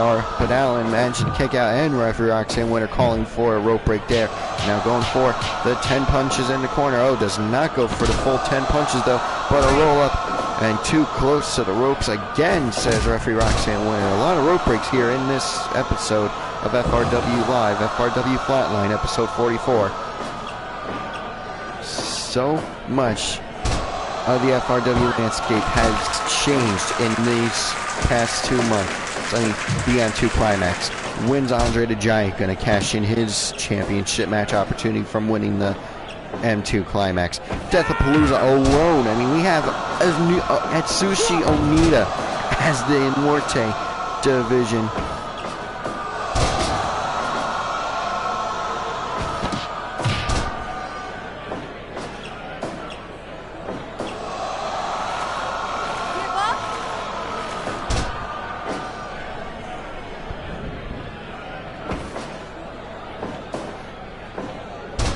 Allin managed to kick out, and referee Roxanne Winter calling for a rope break there. Now going for the 10 punches in the corner. Oh, does not go for the full 10 punches though, but a roll up. And too close to the ropes again, says referee Roxanne Winter. A lot of rope breaks here in this episode of FRW Live, FRW Flatline, episode 44. So much of the FRW landscape has changed in these past 2 months. I mean, the M2 Climax wins Andre the Giant, going to cash in his championship match opportunity from winning the M2 Climax. Deathapalooza alone. I mean, we have Atsushi Onita as the Immorte division.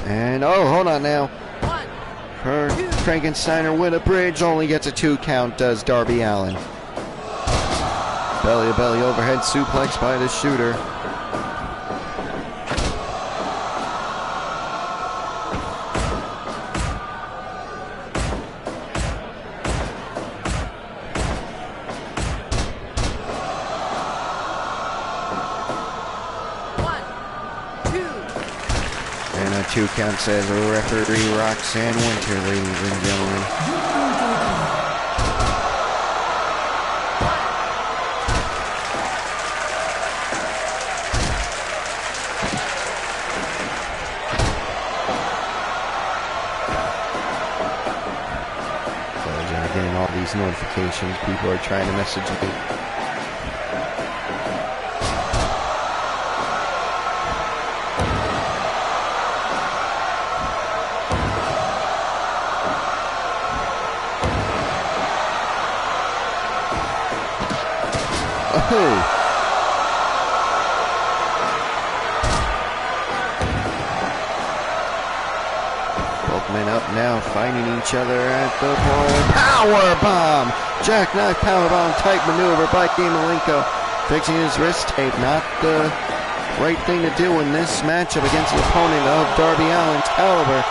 And oh, hold on now. Frankensteiner with a bridge, only gets a 2 count, does Darby Allin. Belly to belly overhead suplex by the shooter. And a 2 count, says referee Roxanne Winter, ladies and gentlemen. So getting all these notifications. People are trying to message me. Both men up now, fighting each other at the point. Power bomb! Jackknife power bomb type maneuver by Dean Malenko, fixing his wrist tape. Not the right thing to do in this matchup against the opponent of Darby Allin's caliber.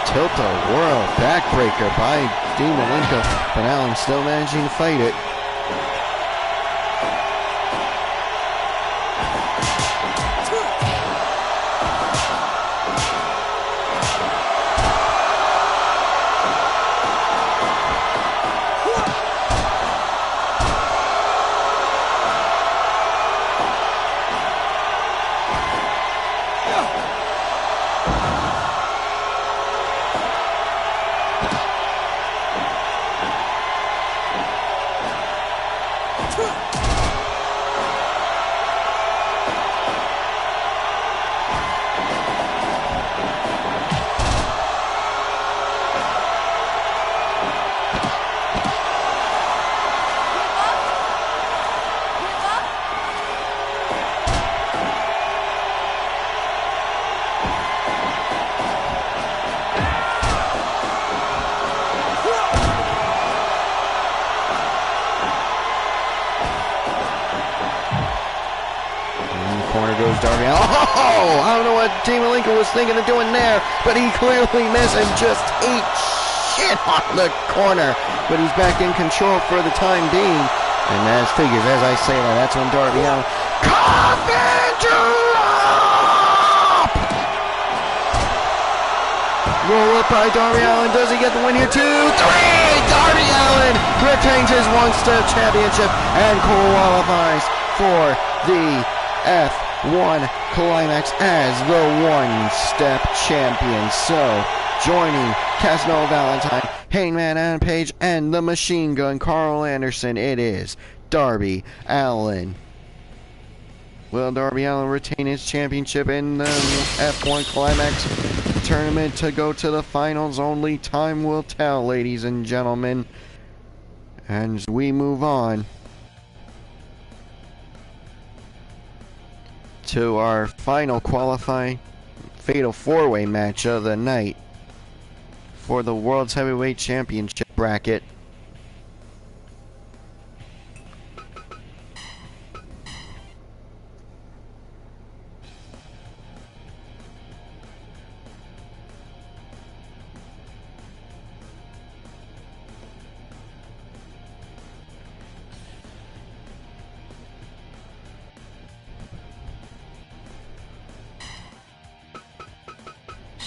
Tilt-a-whirl backbreaker by Dean Malenko, but Allin still managing to fight it. Corner goes Darby Allin. Oh, I don't know what Dean Malenko was thinking of doing there, but he clearly missed and just ate shit on the corner. But he's back in control for the time being. And as figures, as I say that, that's when Darby Allin. Coffin drop! Roll up by Darby Allin. Does he get the win here? 2, 3! Darby Allin retains his one-step championship and qualifies for the F1 Climax as the one-step champion. So, joining Casanova Valentine, Hangman Adam Page, and the Machine Gun Carl Anderson, it is Darby Allin. Will Darby Allin retain his championship in the F1 Climax tournament to go to the finals? Only time will tell, ladies and gentlemen. And we move on to our final qualifying fatal four-way match of the night for the World's Heavyweight Championship bracket.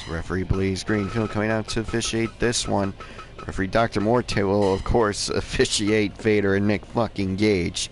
Referee Blaze Greenfield coming out to officiate this one. Referee Dr. Morte will, of course, officiate Vader and Nick fucking Gage.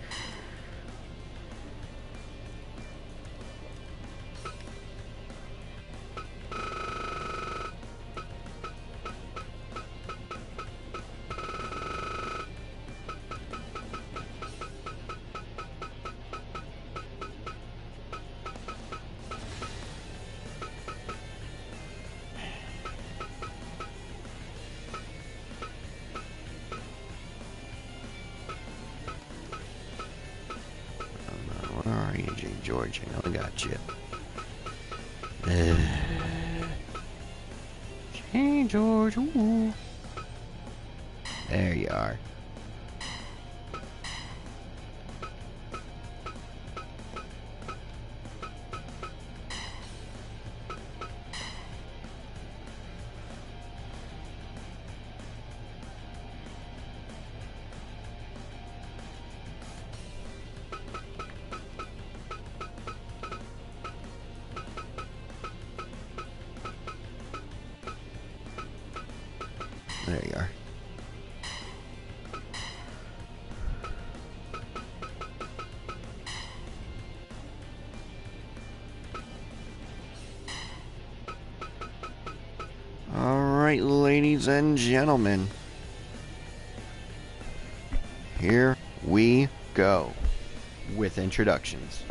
Where are you, J. George? I know I got you. J. George, ooh. There you are. There you are. Alright, ladies and gentlemen. Here we go with introductions.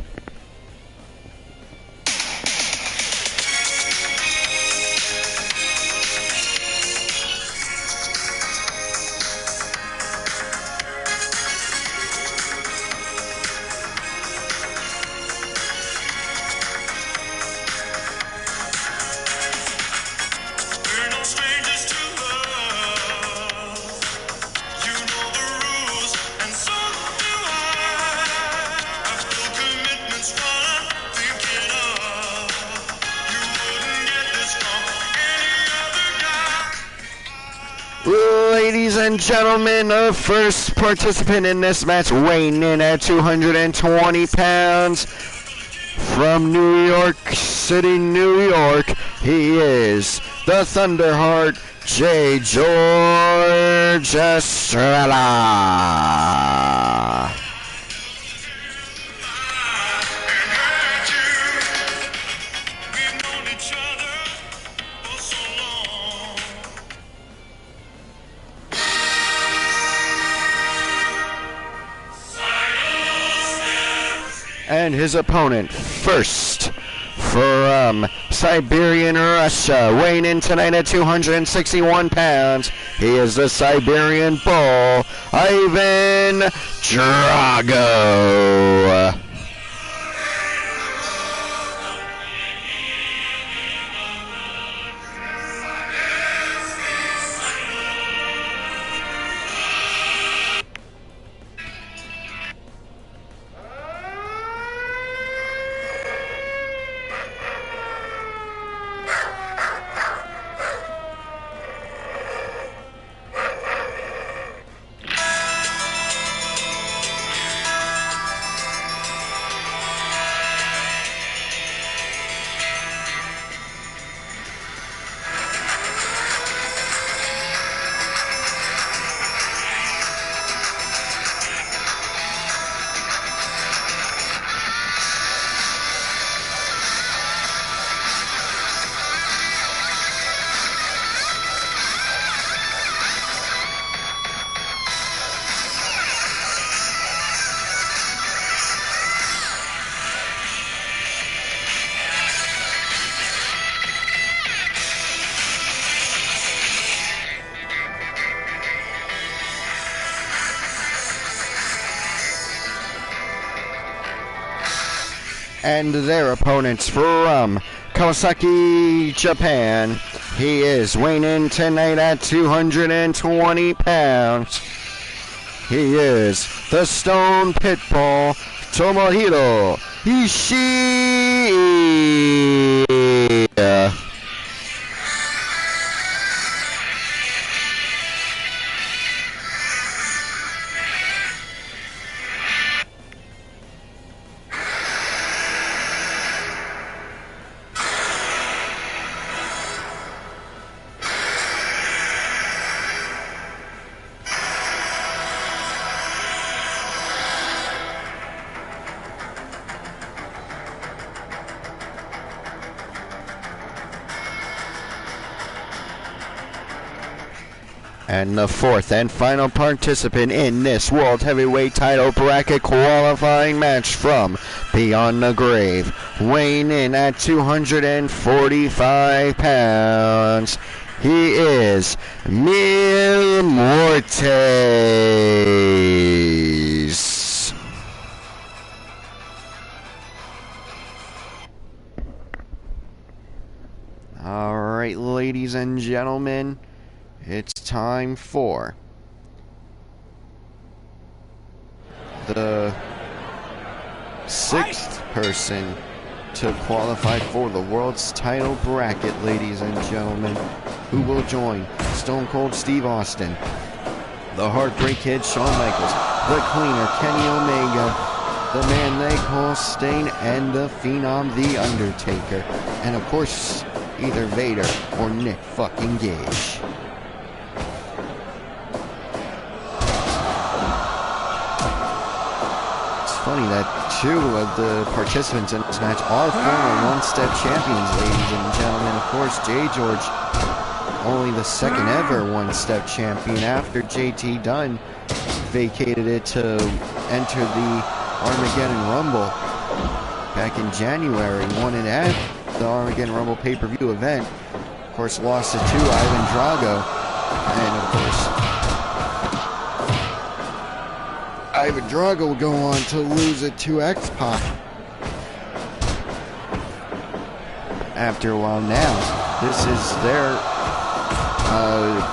Ladies and gentlemen, the first participant in this match, weighing in at 220 pounds, from New York City, New York, he is the Thunderheart, J. George Estrella. And his opponent, first from Siberian Russia, weighing in tonight at 261 pounds, he is the Siberian Bull, Ivan Drago. And their opponents from Kawasaki, Japan. He is weighing in tonight at 220 pounds. He is the Stone Pitbull, Tomohiro Ishii. And the fourth and final participant in this World Heavyweight title bracket qualifying match from Beyond the Grave, weighing in at 245 pounds, he is Mil Muertes. Alright, ladies and gentlemen, it's time for the sixth person to qualify for the world's title bracket, ladies and gentlemen, who will join Stone Cold Steve Austin, the Heartbreak Kid Shawn Michaels, the Cleaner Kenny Omega, the man they call Stain, and the Phenom The Undertaker, and of course either Vader or Nick fucking Gage. Funny that two of the participants in this match are former one-step champions, ladies and gentlemen. Of course, Jay George, only the second ever one-step champion after JT Dunn vacated it to enter the Armageddon Rumble back in January. Won it at the Armageddon Rumble pay-per-view event. Of course, lost it to Ivan Drago. And of course, Ivan Drago will go on to lose it to X-Pac. After a while now, this is their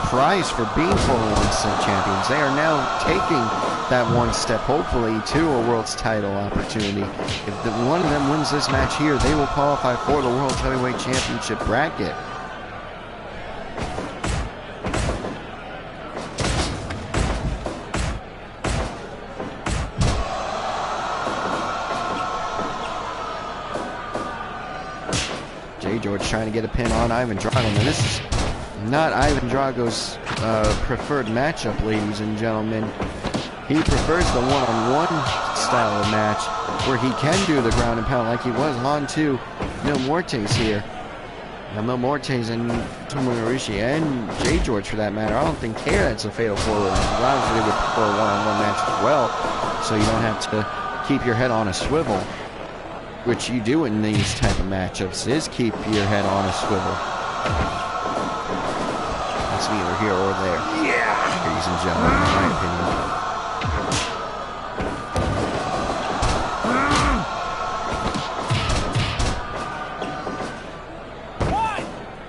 prize for being former one-step champions. They are now taking that one step, hopefully, to a world's title opportunity. If one of them wins this match here, they will qualify for the World Heavyweight Championship bracket. Jay George trying to get a pin on Ivan Drago. Now, this is not Ivan Drago's preferred matchup, ladies and gentlemen. He prefers the one-on-one style of match where he can do the ground and pound like he was on to Mil Muertes here. Now, Mil Muertes and Tomohiro Ishii and Jay George, for that matter, I don't think care that's a fatal four-way match. Obviously, they would prefer a one-on-one match as well, so you don't have to keep your head on a swivel, which you do in these type of matchups, is keep your head on a swivel. That's neither here or there. Yeah! Ladies and gentlemen, in my opinion.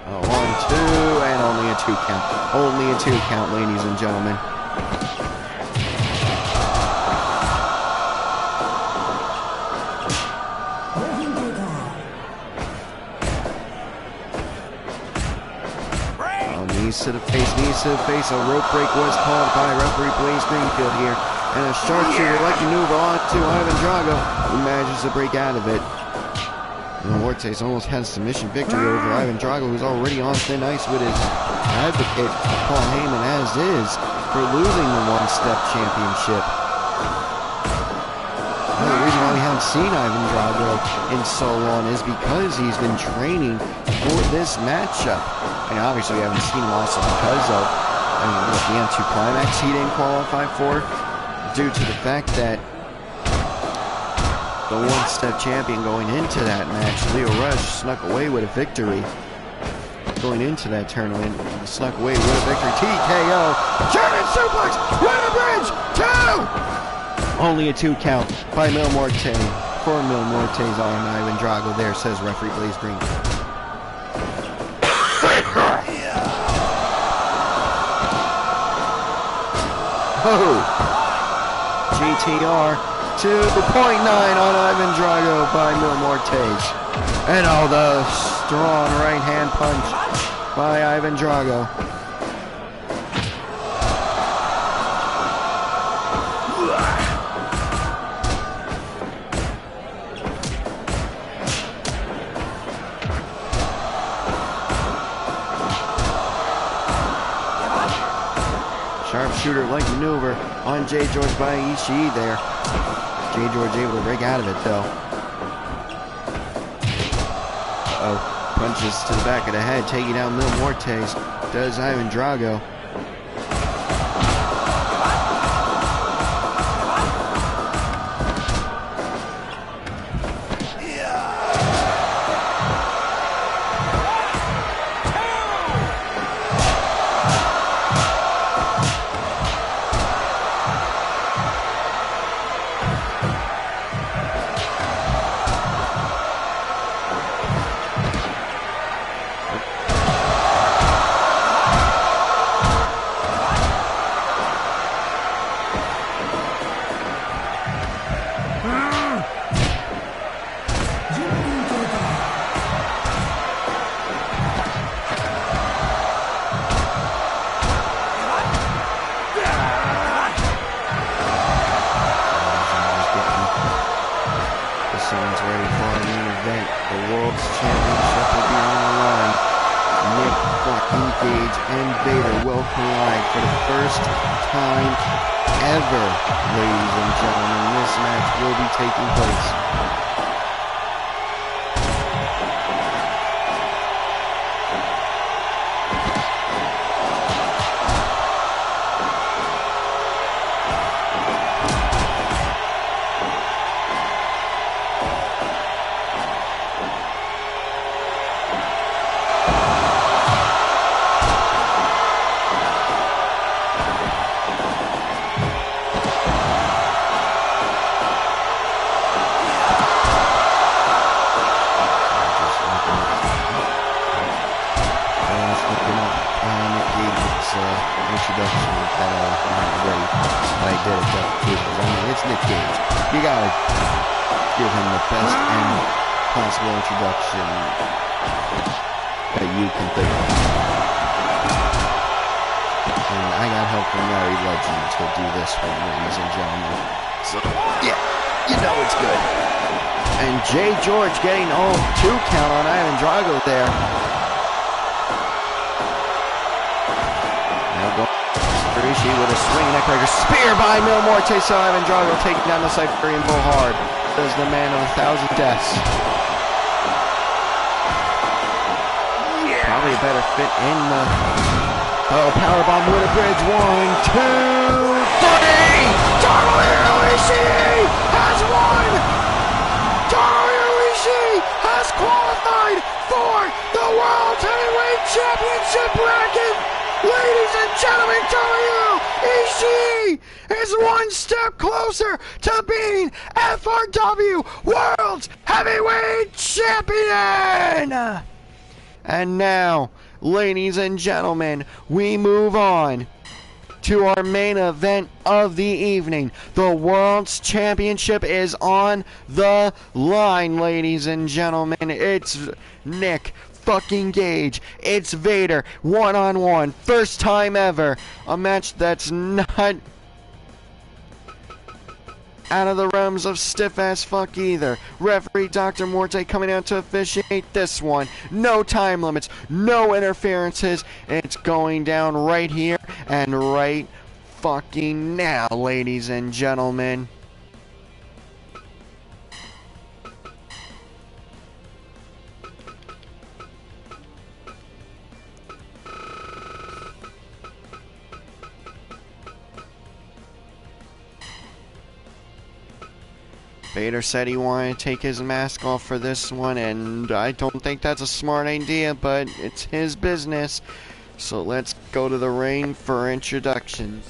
Oh, 1, 2, and only a 2 count. Only a 2 count, ladies and gentlemen. Knees to the face, a rope break was called by referee Blaze Greenfield here, and a sharpshooter like maneuver on to Ivan Drago, who manages to break out of it. And Muertes almost has submission victory over Ivan Drago, who's already on thin ice with his advocate, Paul Heyman, as is, for losing the one-step championship. Now, the reason why we haven't seen Ivan Drago in so long is because he's been training for this matchup. And obviously we haven't seen him also because of the M2 Climax he didn't qualify for, due to the fact that the one-step champion going into that match, Leo Rush, snuck away with a victory. Going into that tournament, snuck away with a victory. TKO, German suplex, with a bridge, 2! Only a 2 count by Mil Muertes. for Mil Muertes on Ivan Drago there, says referee Blaze Green. Oh! GTR 2.9 on Ivan Drago by Mil Muertes. And oh, the strong right hand punch by Ivan Drago. Sharpshooter-like maneuver on Jay George by Ishii there. Jay George able to break out of it though. Uh-oh. Punches to the back of the head, taking down Mil Muertes. Does Ivan Drago. Jay George getting 2 count on Ivan Drago there. Now go Rishi with a swing neckbreaker. Spear by Mil Muertes. So Ivan Drago taking down the Siberian Bull hard. Does the man of 1,000 deaths. Probably a better fit in the powerbomb with a bridge. 1, 2, 3. Tomohiro Ishii has won. Has qualified for the World Heavyweight Championship bracket. Ladies and gentlemen, Tomohiro Ishii is one step closer to being FRW World Heavyweight Champion. And now, ladies and gentlemen, we move on to our main event of the evening. The World's Championship is on the line, ladies and gentlemen. It's Nick fucking Gage. It's Vader, one-on-one. First time ever. A match that's not out of the realms of stiff-ass fuck either. Referee Dr. Morte coming out to officiate this one. No time limits, no interferences. It's going down right here and right fucking now, ladies and gentlemen. Vader said he wanted to take his mask off for this one, and I don't think that's a smart idea, but it's his business. So let's go to the ring for introductions.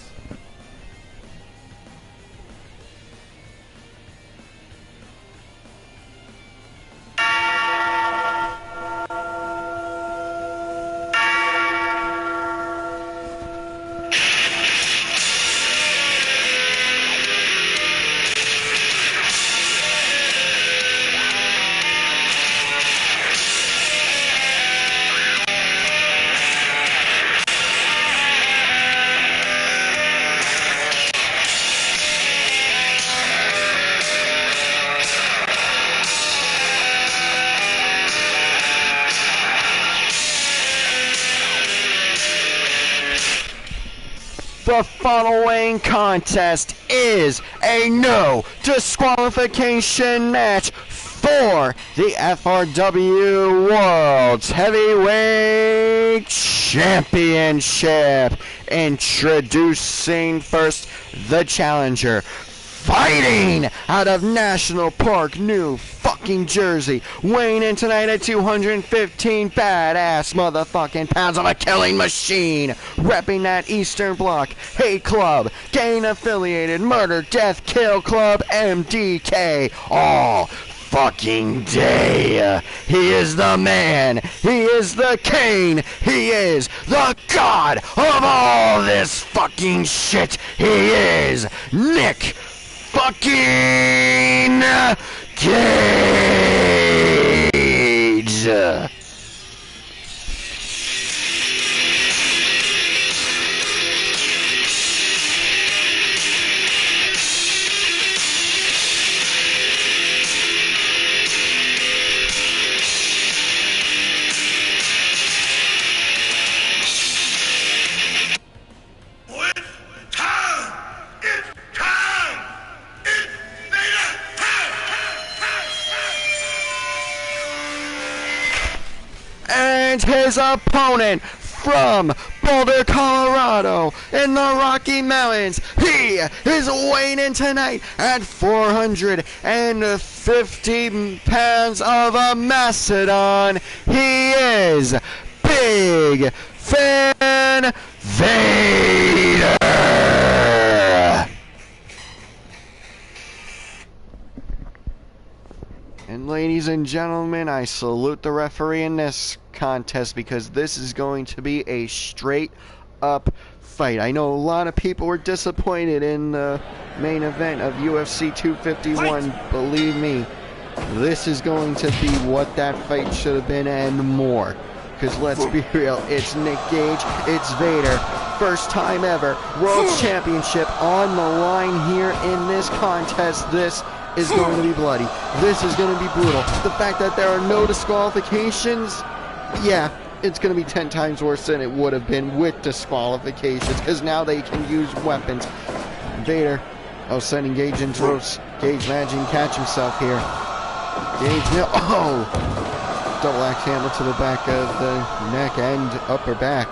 The following contest is a no disqualification match for the FRW World's Heavyweight Championship. Introducing first the challenger, fighting out of National Park, New fucking Jersey, weighing in tonight at 215 badass motherfucking pounds of a killing machine, repping that Eastern Bloc Hate Club, gang affiliated Murder Death Kill Club, MDK, all fucking day. He is the man, he is the king, he is the god of all this fucking shit. He is Nick fucking Cage. And his opponent from Boulder, Colorado, in the Rocky Mountains, he is weighing in tonight at 450 pounds of a mastodon. He is Big Fan Vader. And ladies and gentlemen, I salute the referee in this contest because this is going to be a straight up fight. I know a lot of people were disappointed in the main event of UFC 251. Believe me, this is going to be what that fight should have been and more. Because let's be real, it's Nick Gage, it's Vader. First time ever, World Championship on the line here in this contest. This is going to be bloody. This is going to be brutal. The fact that there are no disqualifications, yeah, it's going to be 10 times worse than it would have been with disqualifications, because now they can use weapons. Vader, sending Gage into ropes. Gage managing to catch himself here. Gage, no, double axe handle to the back of the neck and upper back.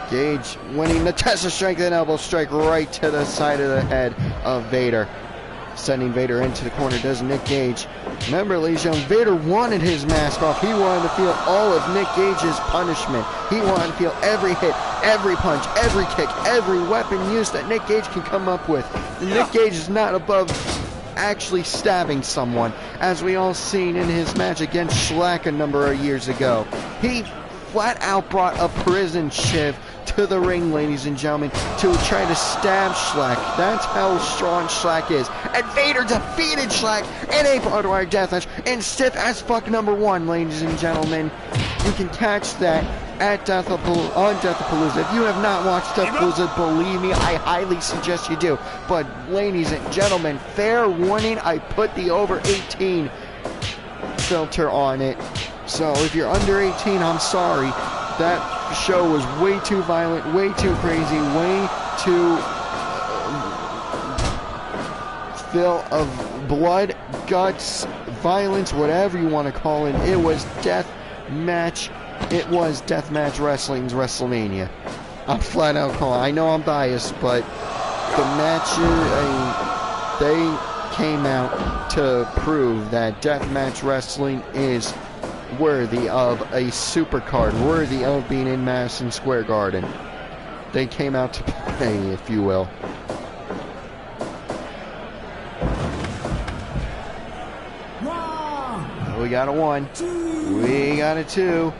Gage winning the test of strength and elbow strike right to the side of the head of Vader. Sending Vader into the corner does Nick Gage. Remember, ladies and gentlemen, Vader wanted his mask off. He wanted to feel all of Nick Gage's punishment. He wanted to feel every hit, every punch, every kick, every weapon used that Nick Gage can come up with. And Nick Gage is not above actually stabbing someone, as we all seen in his match against Schlack a number of years ago. He flat out brought a prison shiv to the ring, ladies and gentlemen, to try to stab Schlack. That's how strong Schlack is. And Vader defeated Schlack in a barbed wire deathmatch in stiff as fuck #1, ladies and gentlemen. You can catch that at Deathapalooza. If you have not watched Deathapalooza, believe me, I highly suggest you do. But ladies and gentlemen, fair warning, I put the over 18 filter on it. So if you're under 18, I'm sorry. That show was way too violent, way too crazy, way too full of blood, guts, violence, whatever you want to call it. It was death match. It was deathmatch wrestling's WrestleMania. I'm flat out calling. I know I'm biased, but the matches, they came out to prove that deathmatch wrestling is worthy of a supercard, worthy of being in Madison Square Garden. They came out to play, if you will. We got a 1. We got a 2.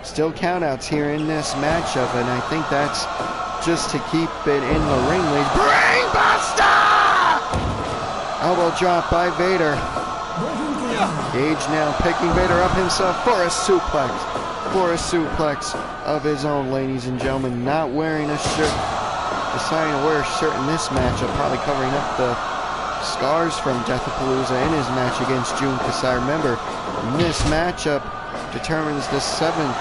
Still countouts here in this matchup, and I think that's just to keep it in the ring. Brainbuster! Elbow drop by Vader. Gage now picking Vader up himself for a suplex. For a suplex of his own, ladies and gentlemen. Not wearing a shirt. Deciding to wear a shirt in this matchup. Probably covering up the scars from Deathapalooza in his match against Jun Kasai. Remember, this matchup determines the 7th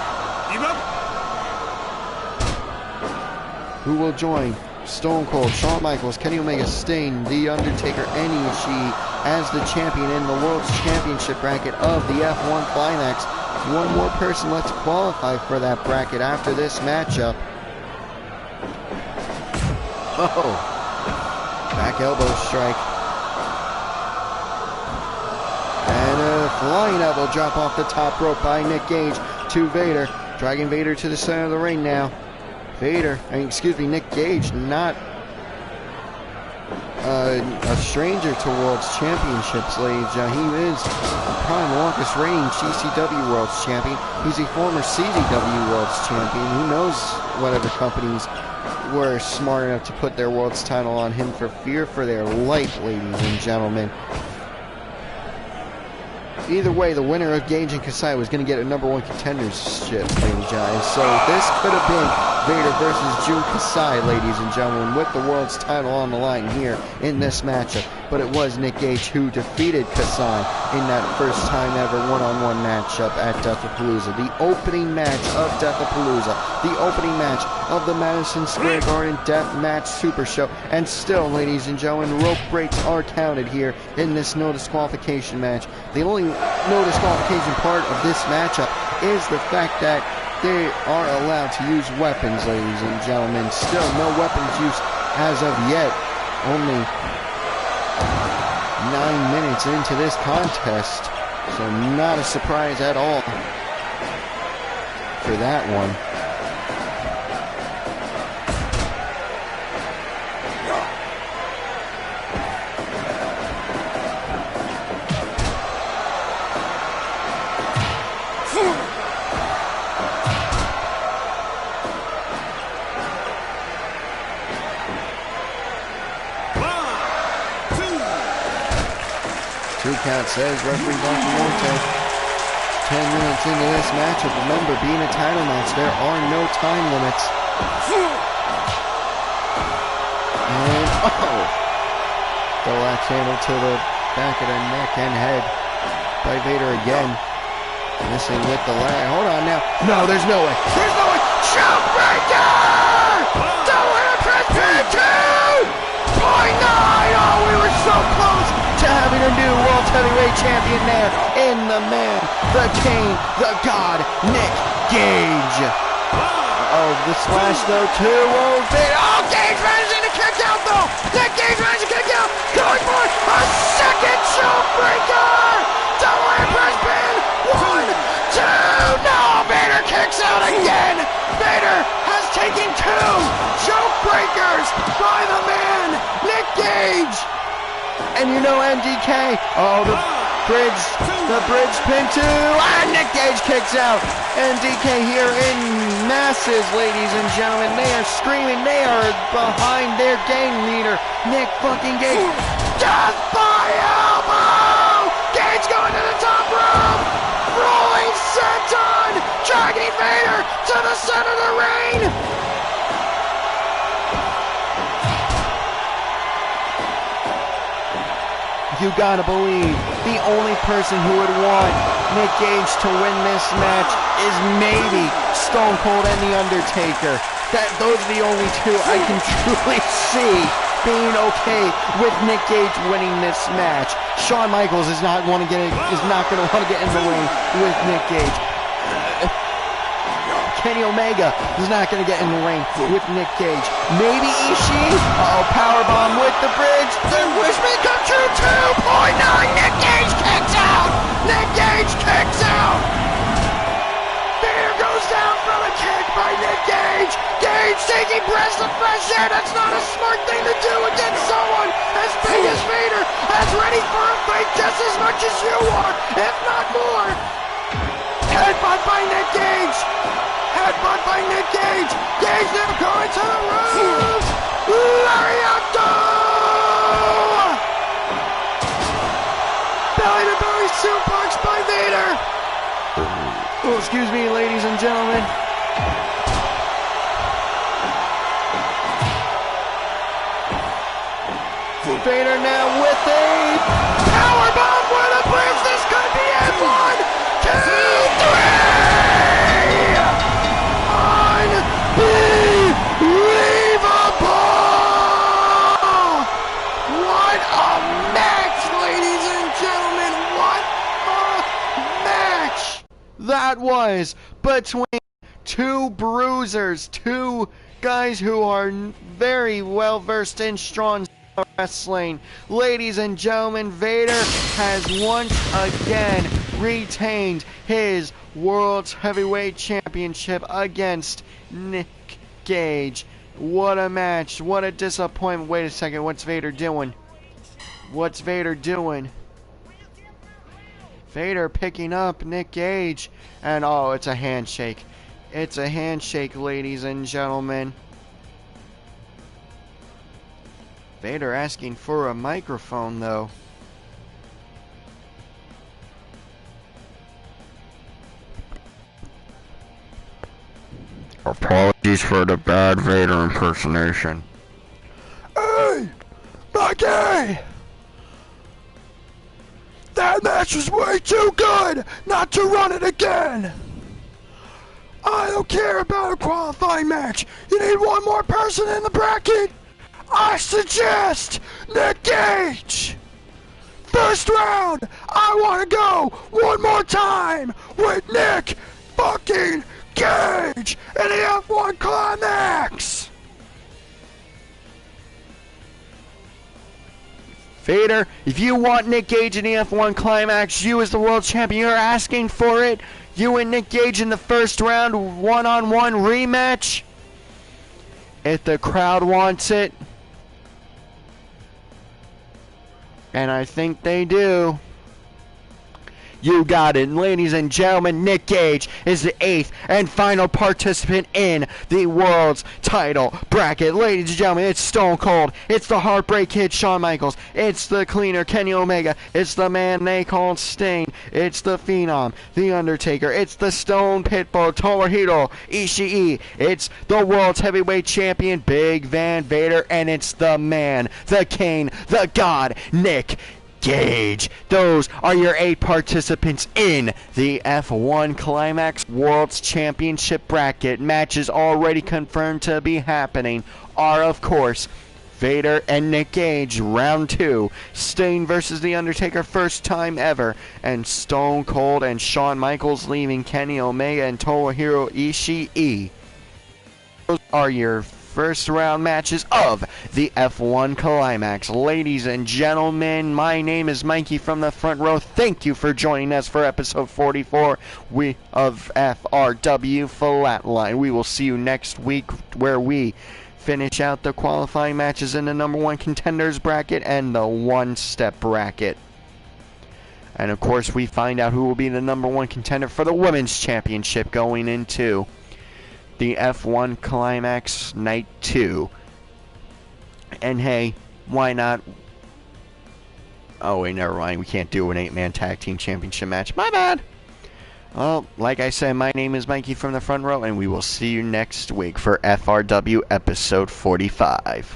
who will join Stone Cold, Shawn Michaels, Kenny Omega, Sting, The Undertaker, and Ishii as the champion in the World's Championship bracket of the F1 Climax. One more person left to qualify for that bracket after this matchup. Oh, back elbow strike. And a flying elbow drop off the top rope by Nick Gage to Vader. Dragging Vader to the center of the ring now. Nick Gage, not a stranger to World's Championships, ladies. He is a prime longest reigning GCW World's Champion. He's a former CZW World's Champion. Who knows what other companies were smart enough to put their World's title on him for fear for their life, ladies and gentlemen. Either way, the winner of Gage and Kasai was going to get a #1 contendership, ladies and gentlemen. So this could have been Vader versus Jun Kasai, ladies and gentlemen, with the world's title on the line here in this matchup. But it was Nick Gage who defeated Kasai in that first time ever one-on-one matchup at Deathapalooza. The opening match of Deathapalooza. The opening match of the Madison Square Garden Death Match Super Show. And still, ladies and gentlemen, rope breaks are counted here in this no disqualification match. The only no disqualification part of this matchup is the fact that they are allowed to use weapons, ladies and gentlemen. Still, no weapons use as of yet. Only 9 minutes into this contest, so not a surprise at all for that one. Count says referee Dr. Monte. 10 minutes into this matchup. Remember, being a title match, there are no time limits. And the left handle to the back of the neck and head by Vader again. Missing with the leg. Hold on now. No, there's no way. There's no way. Choke breaker! Double hand press pin 2.9! Oh, we were so close to having a new World Heavyweight Champion there in the man, the king, the god, Nick Gage. Oh, the splash though too. Oh, Gage managing to kick out though. Nick Gage managing to kick out. Going for a second choke breaker. Double hand press pin. 1, 2. No, Vader kicks out again. Vader has taken 2 choke breakers by the man, Nick Gage. And you know MDK, the bridge pin 2, and Nick Gage kicks out. MDK here in masses, ladies and gentlemen. They are screaming, they are behind their gang leader, Nick fucking Gage. Death by elbow! Gage going to the top rope! Rolling senton! Dragging Vader to the center of the ring! You gotta believe the only person who would want Nick Gage to win this match is maybe Stone Cold and The Undertaker. Those are the only two I can truly see being okay with Nick Gage winning this match. Shawn Michaels is not going to get in the ring with Nick Gage. Kenny Omega is not going to get in the ring with Nick Gage. Maybe Ishii. Powerbomb with the bridge. The wish may come true. 2.9. Nick Gage kicks out. Nick Gage kicks out. Vader goes down from a kick by Nick Gage. Gage taking breaths of fresh air. That's not a smart thing to do against someone as big as Vader, as ready for a fight just as much as you are, if not more. Headbutt by Nick Gage. Headbutt by Nick Gage. Gage now going to the roof. Lariato! Belly to belly suplex by Vader. Oh, excuse me, ladies and gentlemen. Vader now with a powerbomb with a bridge. This could be it. 1, 2, 3. Unbelievable! that was between two bruisers, two guys who are very well versed in strong wrestling. Ladies and gentlemen, Vader has once again retained his World's Heavyweight Championship against Nick Gage. What a match. What a disappointment. Wait a second. What's Vader doing? What's Vader doing? Vader picking up Nick Gage. And oh, it's a handshake. It's a handshake, ladies and gentlemen. Vader asking for a microphone, though. Apologies for the bad Vader impersonation. Hey, Mikey! That match was way too good not to run it again! I don't care about a qualifying match. You need one more person in the bracket? I suggest Nick Gage! First round, I want to go one more time with Nick fucking Gage in the F1 Climax! Vader, if you want Nick Gage in the F1 Climax, you as the world champion, you're asking for it. You and Nick Gage in the first round, one-on-one rematch. If the crowd wants it. And I think they do. You got it. Ladies and gentlemen, Nick Gage is the 8th and final participant in the world's title bracket. Ladies and gentlemen, it's Stone Cold. It's the Heartbreak Kid, Shawn Michaels. It's the Cleaner, Kenny Omega. It's the man they call Sting. It's the Phenom, The Undertaker. It's the Stone Pitbull, Tomohiro Ishii. It's the world's heavyweight champion, Big Van Vader. And it's the man, the Kane, the God, Nick Gage. Those are your 8 participants in the F1 Climax World's Championship bracket. Matches already confirmed to be happening are, of course, Vader and Nick Gage, round 2. Sting versus The Undertaker, first time ever. And Stone Cold and Shawn Michaels leaving Kenny Omega and Tomohiro Ishii. Those are your first round matches of the F1 Climax. Ladies and gentlemen, my name is Mikey from the front row. Thank you for joining us for episode 44 of FRW Flatline. We will see you next week where we finish out the qualifying matches in the number 1 contenders bracket and the 1-step bracket. And of course, we find out who will be the number 1 contender for the Women's Championship going into the F1 Climax Night 2. And hey, why not? Oh wait, never mind. We can't do an 8-man tag team championship match. My bad. Well, like I said, my name is Mikey from the front row, and we will see you next week for FRW episode 45.